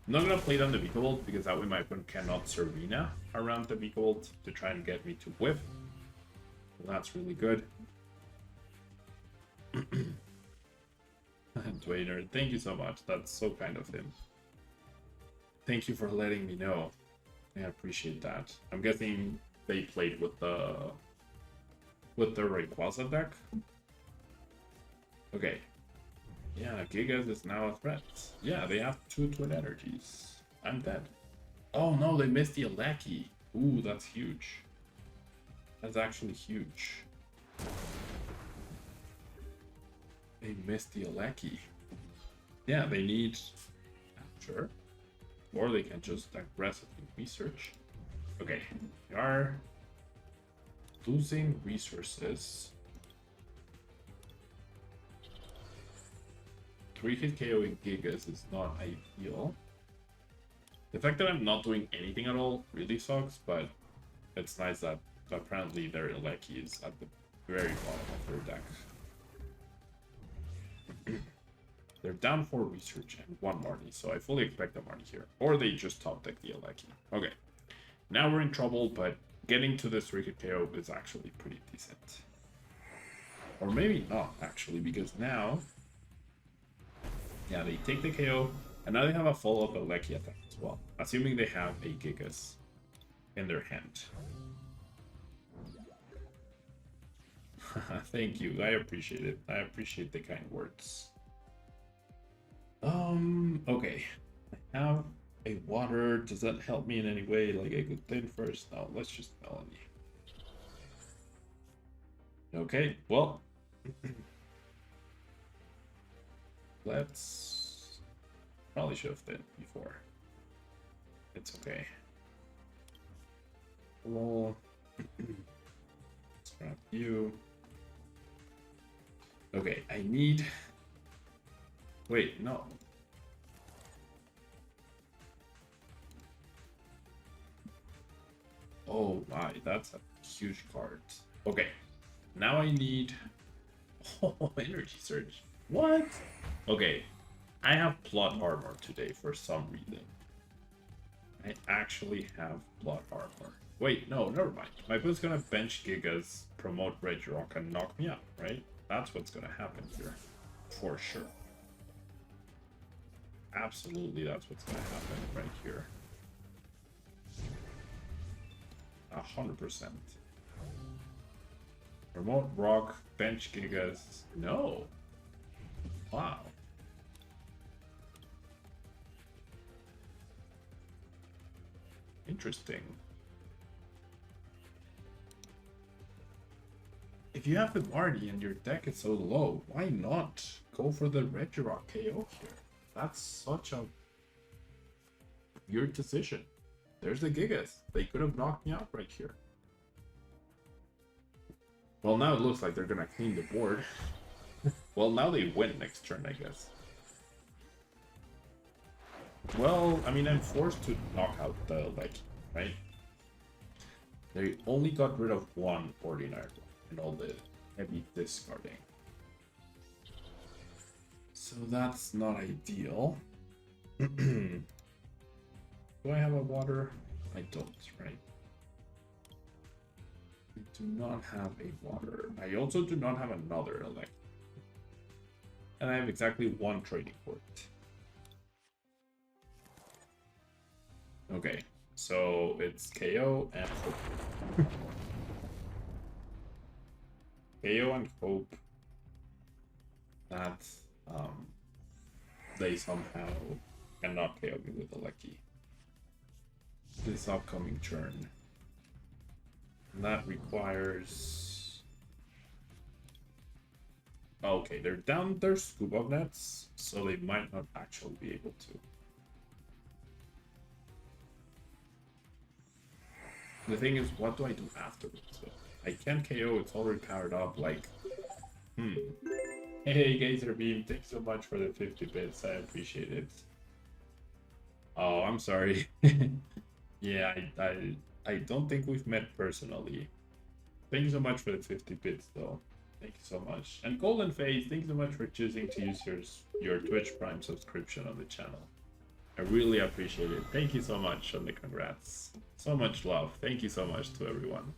I'm not gonna play down the vikavolt because that way my opponent cannot Serena around the vikavolt to try and get me to whiff. So that's really good. Dwayner, thank you so much. That's so kind of him. Thank you for letting me know. I appreciate that. I'm guessing they played with the Rayquaza deck. Okay. Yeah, Gigas is now a threat. Yeah, they have 2 twin energies. I'm dead. Oh no, they missed the Aleki. Ooh, that's huge. That's actually huge. They missed the Aleki. Yeah, they need capture. Or they can just aggressively research. Okay, we are losing resources. 3-hit KOing Gigas is not ideal. The fact that I'm not doing anything at all really sucks, but it's nice that apparently their Aleki is at the very bottom of their deck. They're down 4 research and 1 Marnie, so I fully expect a Marnie here. Or they just top deck the Aleki. Okay, now we're in trouble, but getting to this 3-hit KO is actually pretty decent. Or maybe not, actually, because now... yeah, they take the KO, and now they have a follow-up Aleki attack as well, assuming they have a Gigas in their hand. Thank you, I appreciate it. I appreciate the kind words. Okay. I have a water. Does that help me in any way? Like a good thing first? No, let's just Melanie. Okay, well. Let's... probably should have done before. It's okay. Well, let's grab you. Okay, I need... wait, no. Oh my, that's a huge card. Okay, now I need... oh, energy surge. What? Okay, I have plot armor today for some reason. I actually have plot armor. Wait, no, never mind. My opponent's gonna bench Gigas, promote Regirock, and knock me out, right? That's what's gonna happen here. For sure. Absolutely, that's what's gonna happen right here. 100%. Remote rock, bench gigas. No. Wow. Interesting. If you have the Marty and your deck is so low, why not go for the Regirock KO here? That's such a weird decision. There's the Gigas. They could have knocked me out right here. Well, now it looks like they're gonna clean the board. Well, now they win next turn, I guess. Well, I mean, I'm forced to knock out the Lecky, right? They only got rid of one ordinary and all the heavy discarding. So that's not ideal. Do I have a water? I don't, right? I do not have a water. I also do not have another elect. And I have exactly one trading port. Okay, so it's KO and Hope. KO and Hope. That they somehow cannot KO me with a Lucky this upcoming turn. And that requires... Okay, they're down their scuba nets, so they might not actually be able to. The thing is, what do I do afterwards? So I can't KO, it's already powered up, like... Hey, Gazer Beam, thanks so much for the 50 bits, I appreciate it. Oh, I'm sorry. Yeah, I don't think we've met personally. Thank you so much for the 50 bits, though. Thank you so much. And Golden Face, thank you so much for choosing to use your Twitch Prime subscription on the channel. I really appreciate it. Thank you so much on the congrats. So much love. Thank you so much to everyone.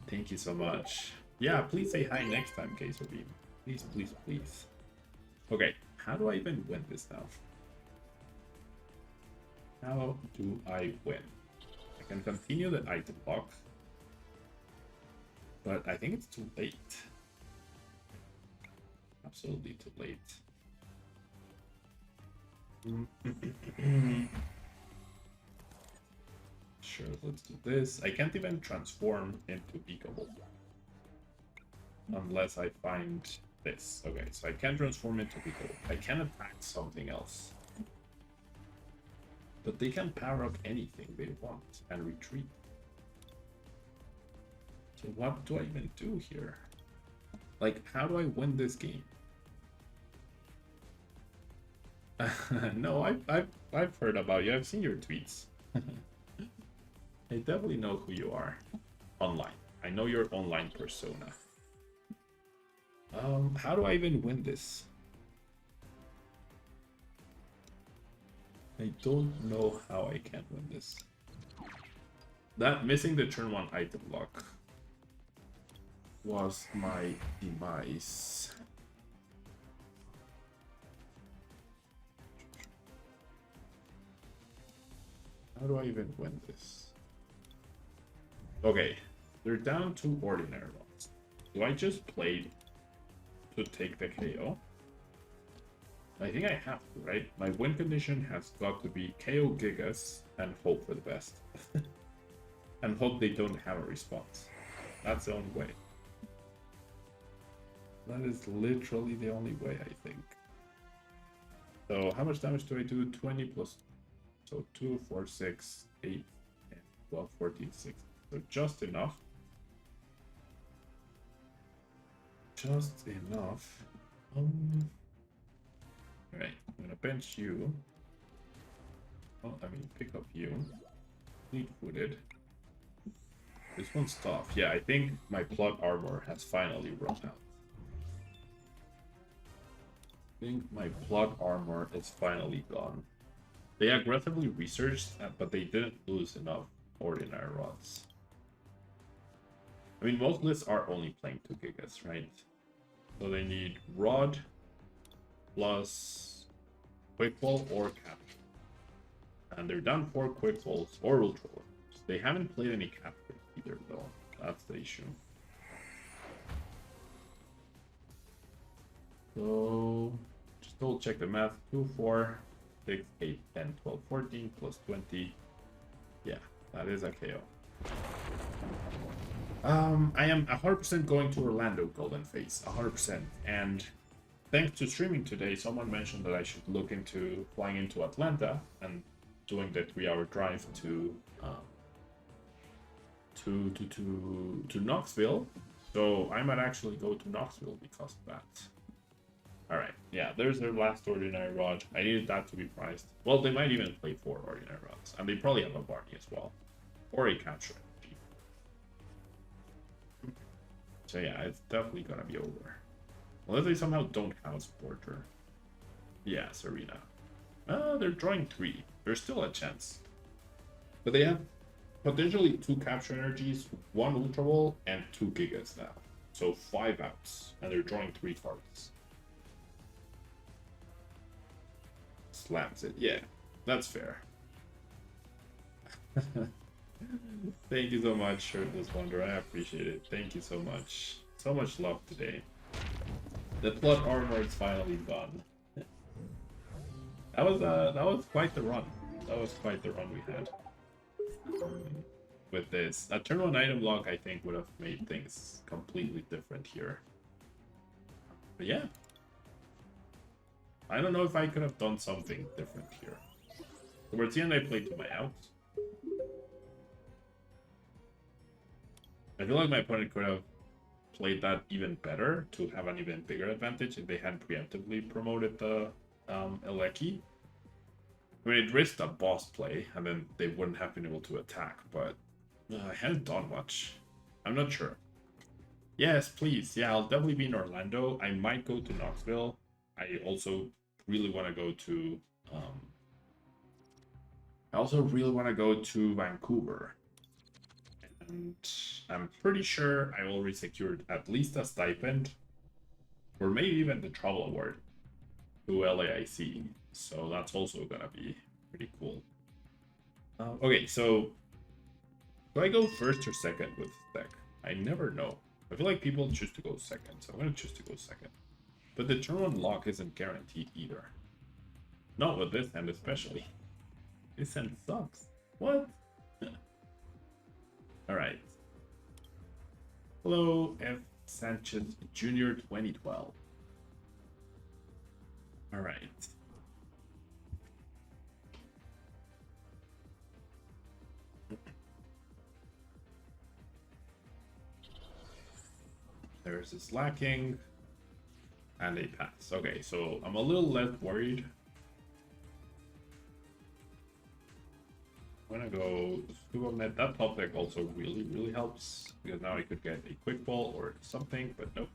Thank you so much. Yeah, please say hi next time, Gazer Beam. Please, please, please. Okay, how do I even win this now? How do I win? I can continue the item block, but I think it's too late. Absolutely too late. Sure, let's do this. I can't even transform into vikavolt unless I find this. Okay, so I can't transform into vikavolt. I can attack something else. But they can power up anything they want and retreat. So what do I even do here? Like, how do I win this game? No, I've heard about you. I've seen your tweets. I definitely know who you are online. I know your online persona. How do I even win this? I don't know how I can win this. That missing the turn 1 item block was my demise. How do I even win this? Okay, they're down to ordinary ones. Do I just play to take the KO? I think I have to, right? My win condition has got to be KO Gigas and hope for the best. And hope they don't have a response. That's the only way. That is literally the only way, I think. So how much damage do I do? 20 plus... So 2, 4, 6, 8, 10, 12, 14, 16. So just enough. Just enough. Alright, I'm gonna bench you. Oh, I mean, pick up you. Fleet-footed. This one's tough. Yeah, I think my plot armor has finally run out. I think my plot armor is finally gone. They aggressively researched, but they didn't lose enough ordinary rods. I mean, most lists are only playing 2 gigas, right? So they need Rod plus Quick Ball or Capture. And they're down 4 Quick Balls or Ultra Balls. They haven't played any Captures either, though. That's the issue. So, just double check the math. 2, 4, 6, 8, 10, 12, 14 plus 20. Yeah, that is a KO. I am 100% going to Orlando, Golden Face. 100%. And thanks to streaming today, someone mentioned that I should look into flying into Atlanta and doing the 3-hour drive to Knoxville. So I might actually go to Knoxville because of that. Alright, yeah, there's their last Ordinary Rod. I needed that to be priced. Well, they might even play 4 Ordinary Rods. And they probably have a Barney as well. Or a Capture. So yeah, it's definitely gonna be over. Unless they somehow don't have a supporter. Yeah, Serena. They're drawing 3. There's still a chance. But they have potentially 2 Capture Energies, 1 Ultra Ball, and 2 Gigas now. So 5 outs. And they're drawing 3 cards. Slams it. Yeah, that's fair. Thank you so much, Shirtless Wonder. I appreciate it. Thank you so much. So much love today. The plot armor is finally gone. That was quite the run. That was quite the run we had. With this. A turn 1 item lock, I think, would have made things completely different here. But yeah. I don't know if I could have done something different here. Towards the end, I played to my outs. I feel like my opponent could have played that even better to have an even bigger advantage if they hadn't preemptively promoted the Eleki. I mean, it risked a boss play, and then they wouldn't have been able to attack, but I hadn't done much. I'm not sure. Yes, please. Yeah, I'll definitely be in Orlando. I might go to Knoxville. I also really want to go to... Vancouver. And I'm pretty sure I already secured at least a stipend, or maybe even the travel award to LAIC. So that's also gonna be pretty cool. Okay, so do I go first or second with this deck? I never know. I feel like people choose to go second, so I'm gonna choose to go second. But the turn 1 lock isn't guaranteed either. Not with this hand especially. This hand sucks. What? Alright. Hello, F. Sanchez Jr. 2012. Alright. There's this lacking. And a pass. Okay, so I'm a little less worried. I'm gonna go Scuba Med. That top deck also really helps, because now I could get a Quick Ball or something, but nope.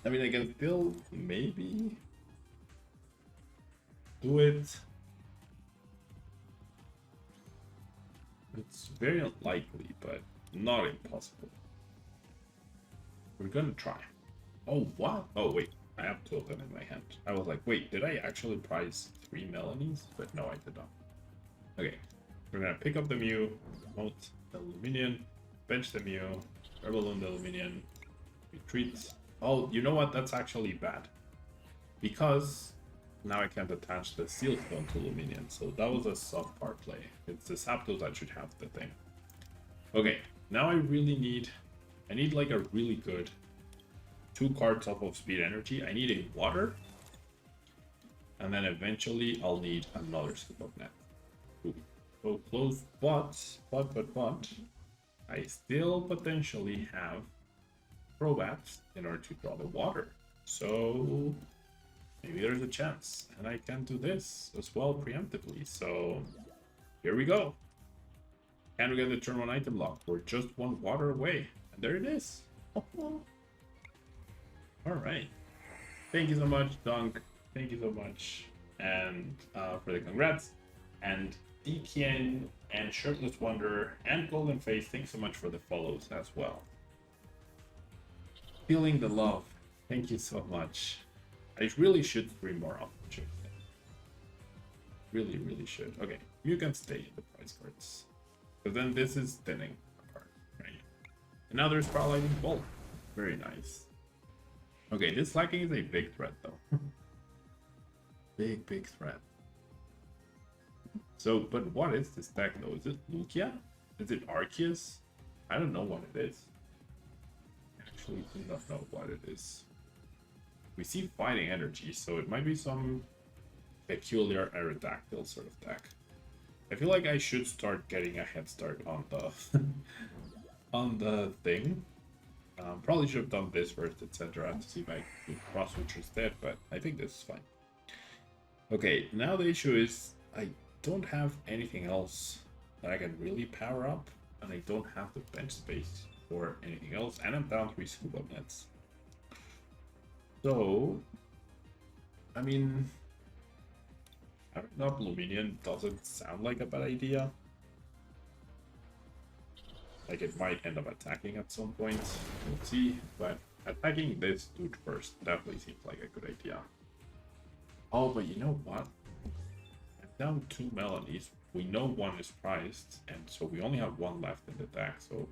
I mean, I can still maybe do it. It's very unlikely, but not impossible. We're gonna try. Oh, what? Oh, wait. I have 2 of them in my hand. I was like, wait, did I actually prize 3 Melanies? But no, I did not. Okay. We're gonna pick up the Mew, promote the Luminion, bench the Mew, Balloon the Luminion, retreat. Oh, you know what? That's actually bad. Because now I can't attach the Seal Stone to Luminion, so that was a subpar play. It's the Zapdos that should have the thing. Okay, now I really need... I need like a really good 2 cards off of Speed Energy. I need a Water. And then eventually I'll need another Scoop of Net. Ooh. So close, but I still potentially have Probats in order to draw the Water. So maybe there's a chance. And I can do this as well preemptively. So here we go. Can we get the turn 1 item lock? We're just 1 water away. And there it is. Alright. Thank you so much, Dunk. Thank you so much. And for the congrats. And Dikien and Shirtless Wonder, and Golden Face, thanks so much for the follows as well. Feeling the love, thank you so much. I really should stream more often. Really should. Okay, you can stay in the prize cards. But then this is thinning apart, right? And now there's Paralyzing Bolt. Very nice. Okay, this lacking is a big threat though. Big threat. So, but what is this deck though? Is it Lugia? Is it Arceus? I don't know what it is. I actually do not know what it is. We see Fighting Energy, so it might be some peculiar Aerodactyl sort of deck. I feel like I should start getting a head start on the on the thing. Probably should have done this first, etc. to see if I could cross switch instead, but I think this is fine. Okay, now the issue is I don't have anything else that I can really power up, and I don't have the bench space for anything else, and I'm down 3 scuba nets. So, I mean, having up Luminion doesn't sound like a bad idea. Like, it might end up attacking at some point, we'll see, but attacking this dude first definitely seems like a good idea. Oh, but you know what? I'm down 2 melodies. We know one is prized, and so we only have one left in the deck, so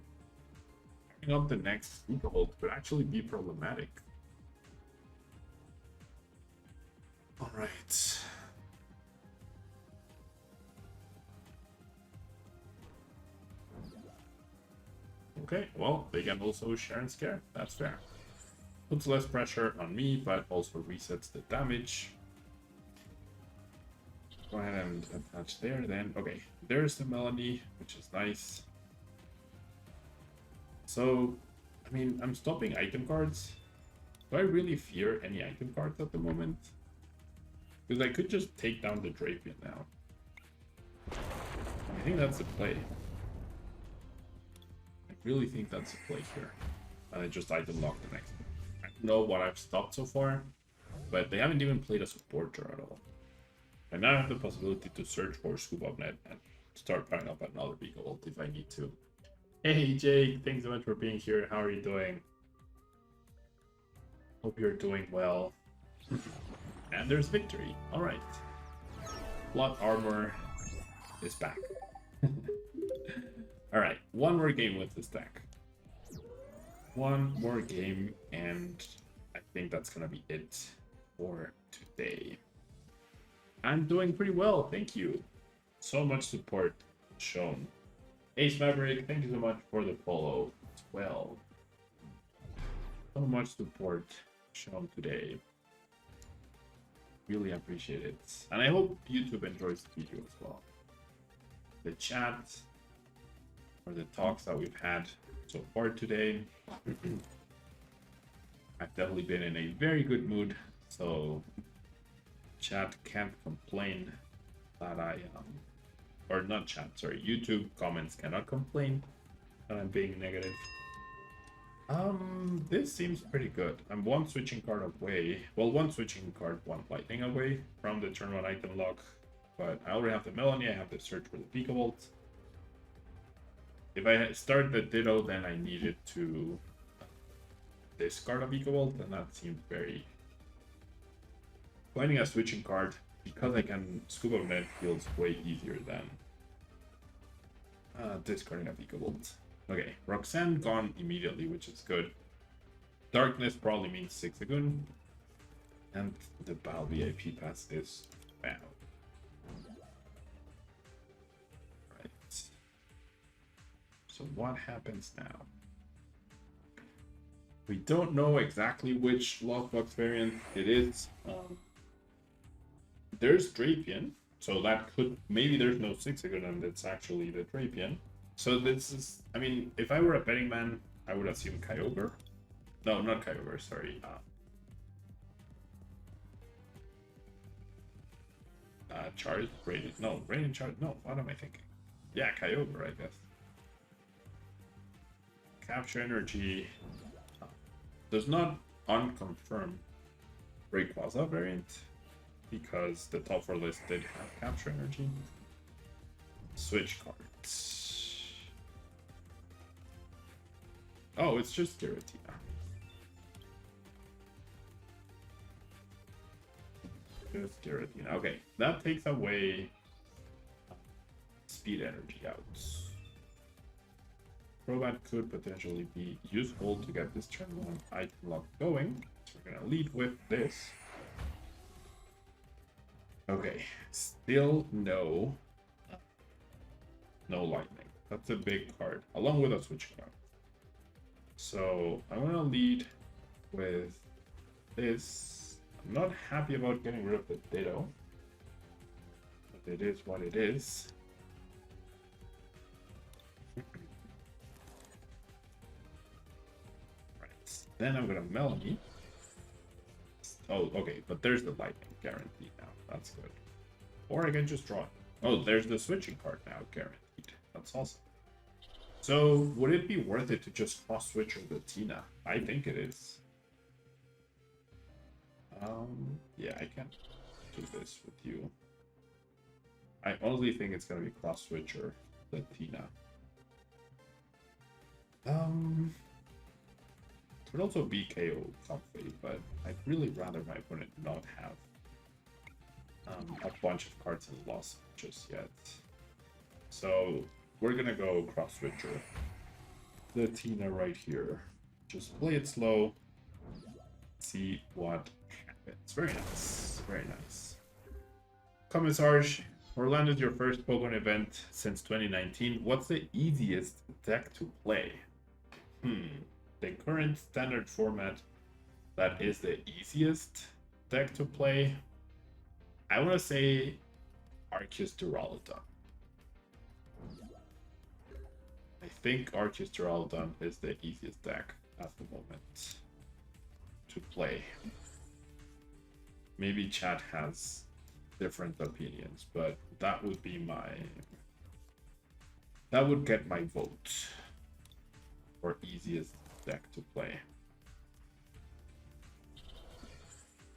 picking up the next vikavolt could actually be problematic. Alright. Okay, well, they can also share and scare. That's fair. Puts less pressure on me, but also resets the damage. Go ahead and attach there then. Okay, there's the Melanie, which is nice. So, I mean, I'm stopping item cards. Do I really fear any item cards at the moment? Because I could just take down the Drapion now. I think that's the play. I really think that's the play here. And I just item lock the next one. I don't know what I've stopped so far, but they haven't even played a supporter at all. I now have the possibility to search for ScoopUpNet and start picking up another vikavolt if I need to. Hey Jake, thanks so much for being here. How are you doing? Hope you're doing well. And there's victory. Alright. Plot armor is back. Alright, one more game with this deck. One more game, and I think that's gonna be it for today. I'm doing pretty well, thank you. So much support shown. Ace Maverick, thank you so much for the follow as well. So much support shown today. Really appreciate it. And I hope YouTube enjoys the video as well. The chat, or the talks that we've had so far today. I've definitely been in a very good mood, so chat can't complain that or not chat, sorry, YouTube comments cannot complain that I'm being negative. This seems pretty good. I'm one switching card away. Well, one switching card, one lightning away from the turn 1 item lock. But I already have the Melanie, I have the search for the vikavolt. If I start the Ditto, then I needed to discard a vikavolt, and that seemed very... Finding a switching card, because I can ScoopUpNet, feels way easier than discarding a vikavolt. Okay, Roxanne gone immediately, which is good. Darkness probably means 6 Agun. And the Battle VIP pass is found. Right. So what happens now? We don't know exactly which lockbox variant it is. There's Drapion, so that could... Maybe there's no 6 Agun and it's actually the Drapion. So this is, I mean, if I were a betting man, I would assume Kyogre. No, not Kyogre, sorry. Charge, Raiden, no, Raiden Charge, no, what am I thinking? Yeah, Kyogre, I guess. Capture Energy does not unconfirm Rayquaza variant, because the top 4 list did have Capture Energy. Switch cards. Oh, it's just Giratina. Just Giratina. Okay, that takes away speed energy out. Crobat could potentially be useful to get this turn 1 item lock going. So we're gonna lead with this. Okay, still no lightning. That's a big card, along with a switch card. So I'm gonna lead with this. I'm not happy about getting rid of the Ditto, but it is what it is. Right, then I'm gonna Melody. Oh, okay, but there's the lightning guarantee now. That's good. Or I can just draw it. Oh, there's the switching card now guaranteed. That's awesome. So, would it be worth it to just cross-switch the Tina? I think it is. Yeah, I can do this with you. I honestly think it's gonna be cross-switcher the Tina. Could also be KO comfy, but I'd really rather my opponent not have a bunch of cards in loss just yet. So we're gonna go cross switcher the Tina right here. Just play it slow. See what happens. Very nice. Very nice. Commissarge, Orlando's your first Pokemon event since 2019. What's the easiest deck to play? The current standard format that is the easiest deck to play, I want to say Arceus Duraludon. I think Arceus Duraludon is the easiest deck at the moment to play. Maybe chat has different opinions, but that would be that would get my vote for easiest deck to play.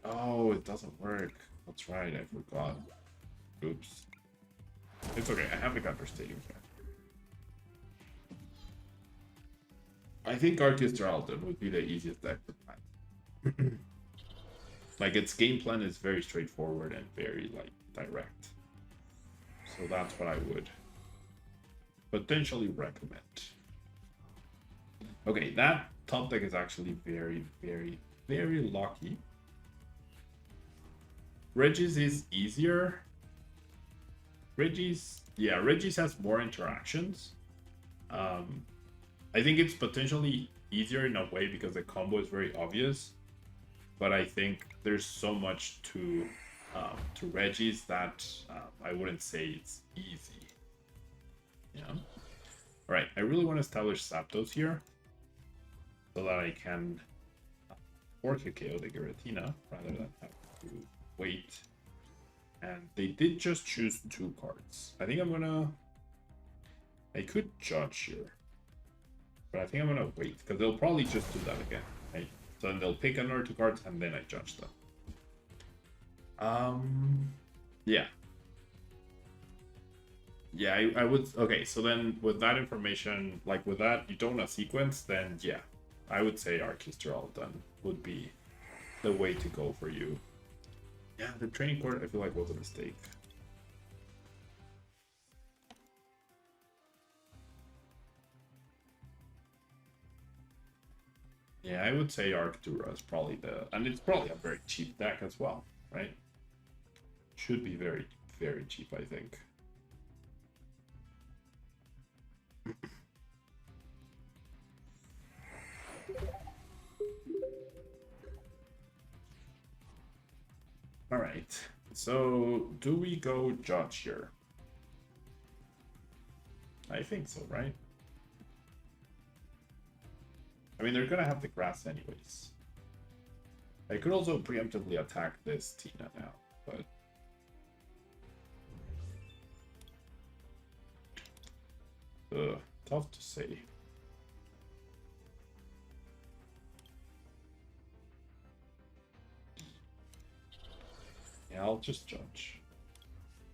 Oh, it doesn't work. That's right, I forgot. Oops. It's okay, I have the counter stadium here. I think Arceus Duraludon would be the easiest deck to play. Like, its game plan is very straightforward and very, like, direct. So that's what I would potentially recommend. Okay, that top deck is actually very, very, very lucky. Regis is easier. Regis has more interactions. I think it's potentially easier in a way because the combo is very obvious. But I think there's so much to Regis that I wouldn't say it's easy. Yeah. All right, I really want to establish Zapdos here so that I can fork a KO the Giratina rather than have to wait. And they did just choose 2 cards. I think I could judge here, but I think I'm gonna wait because they'll probably just do that again, right? So then they'll pick another 2 cards and then I judge them. Yeah. Yeah, I would. Okay, so then with that information, like with that Utona sequence, then yeah, I would say Arceus Duraludon would be the way to go for you. Yeah, the training court I feel like was a mistake. Yeah, I would say Arctura is probably and it's probably a very cheap deck as well, right? Should be very, very cheap, I think. All right, so do we go judge here? I think so, right? I mean, they're gonna have the grass anyways. I could also preemptively attack this Tina now, but tough to say. Yeah, I'll just judge.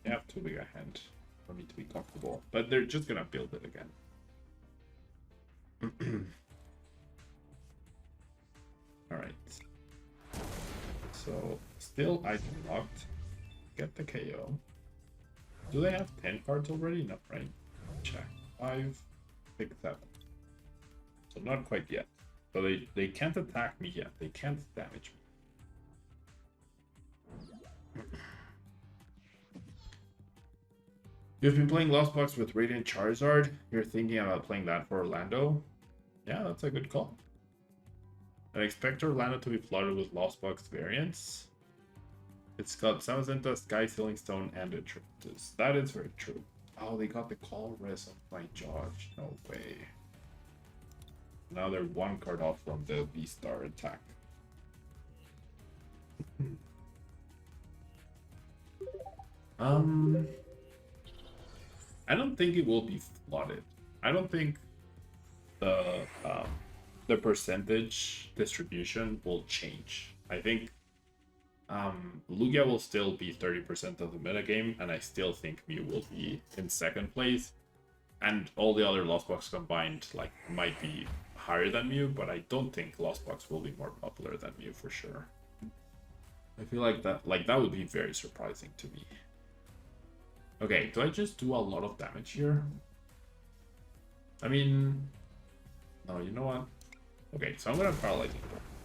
You have too big a hand. for me to be comfortable. But they're just gonna build it again. Alright. So, still item locked. Get the KO. Do they have 10 cards already? No, right? Check. 5, 6, 7. So not quite yet. So they can't attack me yet. They can't damage me. You've been playing Lost Box with Radiant Charizard. You're thinking about playing that for Orlando? Yeah, that's a good call. I expect Orlando to be flooded with Lost Box variants. It's got Samazenta, Sky Sealing Stone, and Attritus. That is very true. Oh, they got the call res of my Judge. No way. Now they're one card off from the V-Star attack. I don't think it will be flooded. I don't think the percentage distribution will change. I think Lugia will still be 30% of the metagame, and I still think Mew will be in second place. And all the other Lost Box combined like might be higher than Mew, but I don't think Lost Box will be more popular than Mew for sure. I feel like that would be very surprising to me. Okay, do I just do a lot of damage here? I mean, no, you know what? Okay, so I'm gonna paralyze it.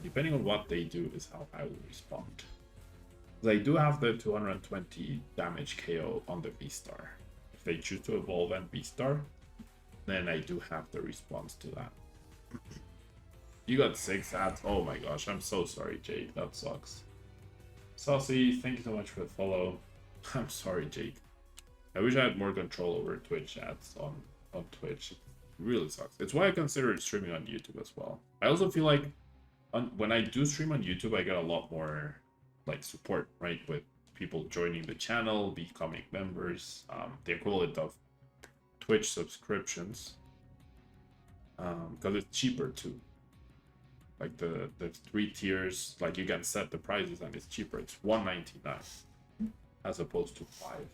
Depending on what they do is how I will respond. They do have the 220 damage KO on the V-Star. If they choose to evolve and V-Star, then I do have the response to that. You got 6 ads. Oh my gosh, I'm so sorry, Jake. That sucks. Saucy, thank you so much for the follow. I'm sorry, Jake. I wish I had more control over Twitch ads on Twitch. It really sucks. It's why I consider streaming on YouTube as well. I also feel like when I do stream on YouTube, I get a lot more like support, right? With people joining the channel, becoming members, the equivalent of Twitch subscriptions. Because it's cheaper too. Like the 3 tiers, like you can set the prices and it's cheaper. It's $1.99 as opposed to 5.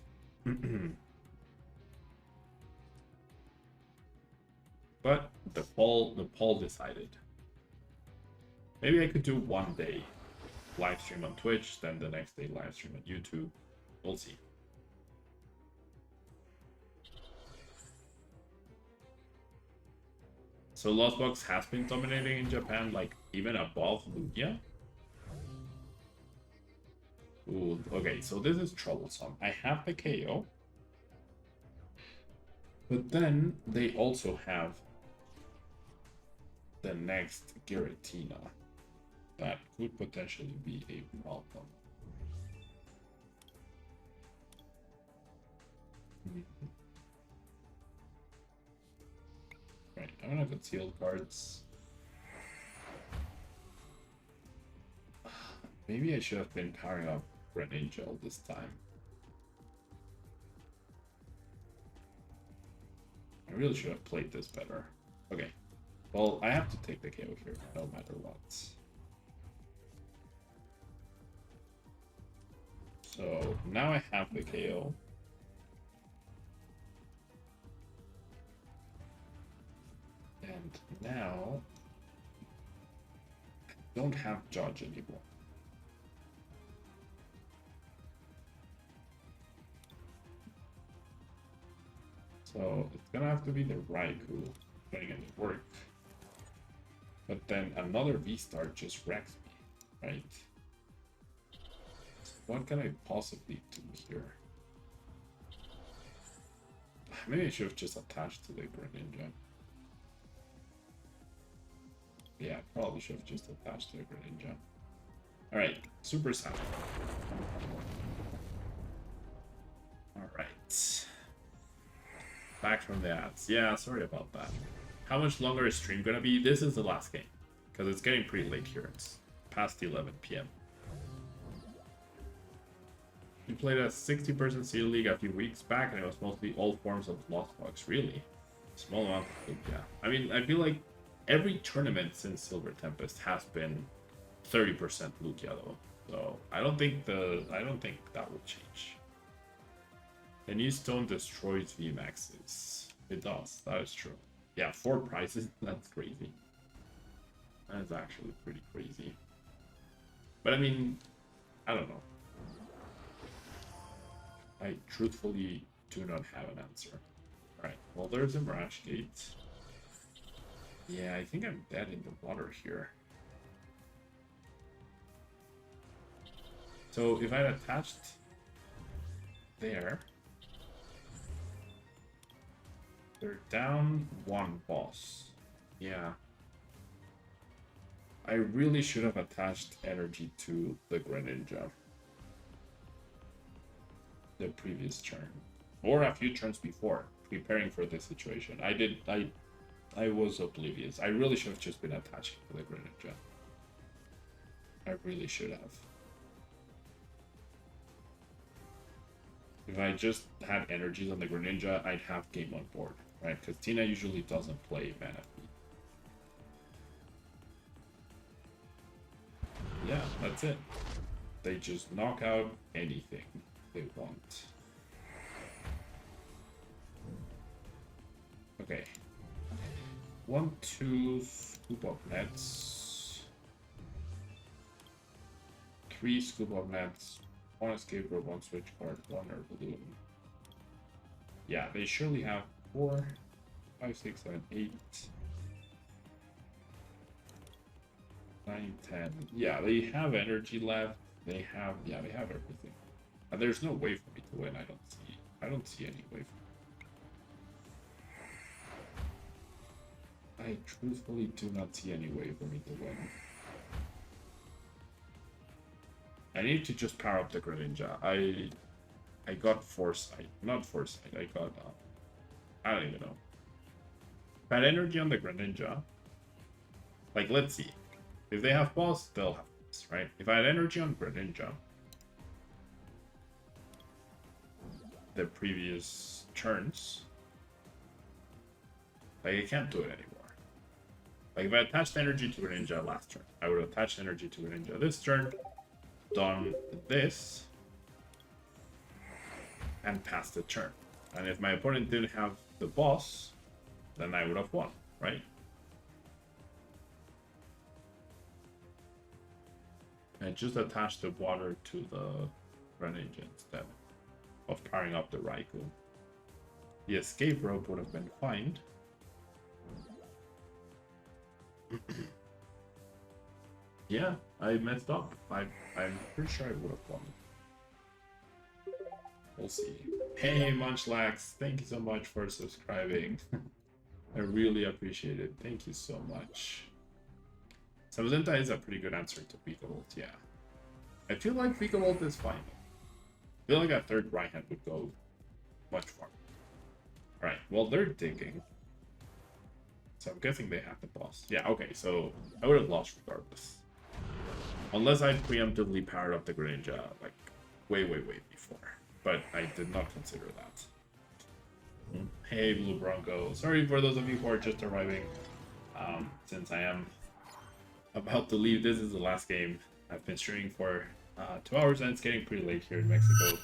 But the poll decided. Maybe I could do one day live stream on Twitch, then the next day live stream on YouTube. We'll see. So Lost Box has been dominating in Japan, like even above Lugia. Ooh, okay, so this is troublesome. I have the KO, but then they also have the next Giratina. That could potentially be a problem. Right, I'm gonna conceal cards. Maybe I should have been powering up Greninja this time. I really should have played this better. Okay. Well, I have to take the KO here, no matter what. So, now I have the KO. And now, I don't have Judge anymore. So it's gonna have to be the raikou putting in the work. But then another V-Star just wrecks me, right? So what can I possibly do here? Maybe I should have just attached to the Greninja. Yeah, probably should have just attached to the Greninja. Alright, Super Saiyan. Alright. Back from the ads. Yeah, sorry about that. How much longer is stream gonna be? This is the last game. Because it's getting pretty late here. It's past 11 p.m. We played a 60-person Seal League a few weeks back, and it was mostly all forms of Lost Box. Really? Small amount of food, yeah. I mean, I feel like every tournament since Silver Tempest has been 30% Lugia though. So I don't think that will change. A new stone destroys VMAXs. It does, that is true. Yeah, 4 prizes, that's crazy. That's actually pretty crazy. But I mean, I don't know. I truthfully do not have an answer. Alright, well there's a Mirage Gate. Yeah, I think I'm dead in the water here. So if I attached there, they're down 1 boss. Yeah. I really should have attached energy to the Greninja the previous turn. Or a few turns before, preparing for this situation. I was oblivious. I really should have just been attaching to the Greninja. I really should have. If I just had energies on the Greninja, I'd have game on board, right? Because Tina usually doesn't play Manaphy. Yeah, that's it. They just knock out anything they want. Okay. 1, 2 scoop up nets. 3 scoop up nets. 1 escape rope, 1 switch card, 1 air balloon. Yeah, they surely have 4, 5, 6, 7, 8, 9, 10. Yeah, they have energy left. They have everything. And there's no way for me to win. I don't see any way for I truthfully do not see any way for me to win. I need to just power up the Greninja. I got foresight. Not foresight, I got I don't even know. Bad energy on the Greninja. Like, let's see. If they have boss, they'll have boss, right? If I had energy on Greninja the previous turns, like, I can't do it anymore. Like, if I attached energy to Greninja last turn, I would attach energy to Greninja this turn, done this, and passed the turn. And if my opponent didn't have the boss, then I would have won, right? I just attached the water to the Greninja instead of powering up the Raikou. The escape rope would have been fine. Yeah, I messed up. I'm pretty sure I would have won. We'll see. Hey, Munchlax, thank you so much for subscribing. I really appreciate it. Thank you so much. Samazenta is a pretty good answer to vikavolt, yeah. I feel like vikavolt is fine. I feel like a third right hand would go much farther. Alright, well, they're digging. So I'm guessing they have the boss. Yeah, okay, so I would have lost regardless. Unless I preemptively powered up the Greninja, like, way before. But I did not consider that. Hey, Blue Bronco. Sorry for those of you who are just arriving. Since I am about to leave, this is the last game. I've been streaming for 2 hours and it's getting pretty late here in Mexico.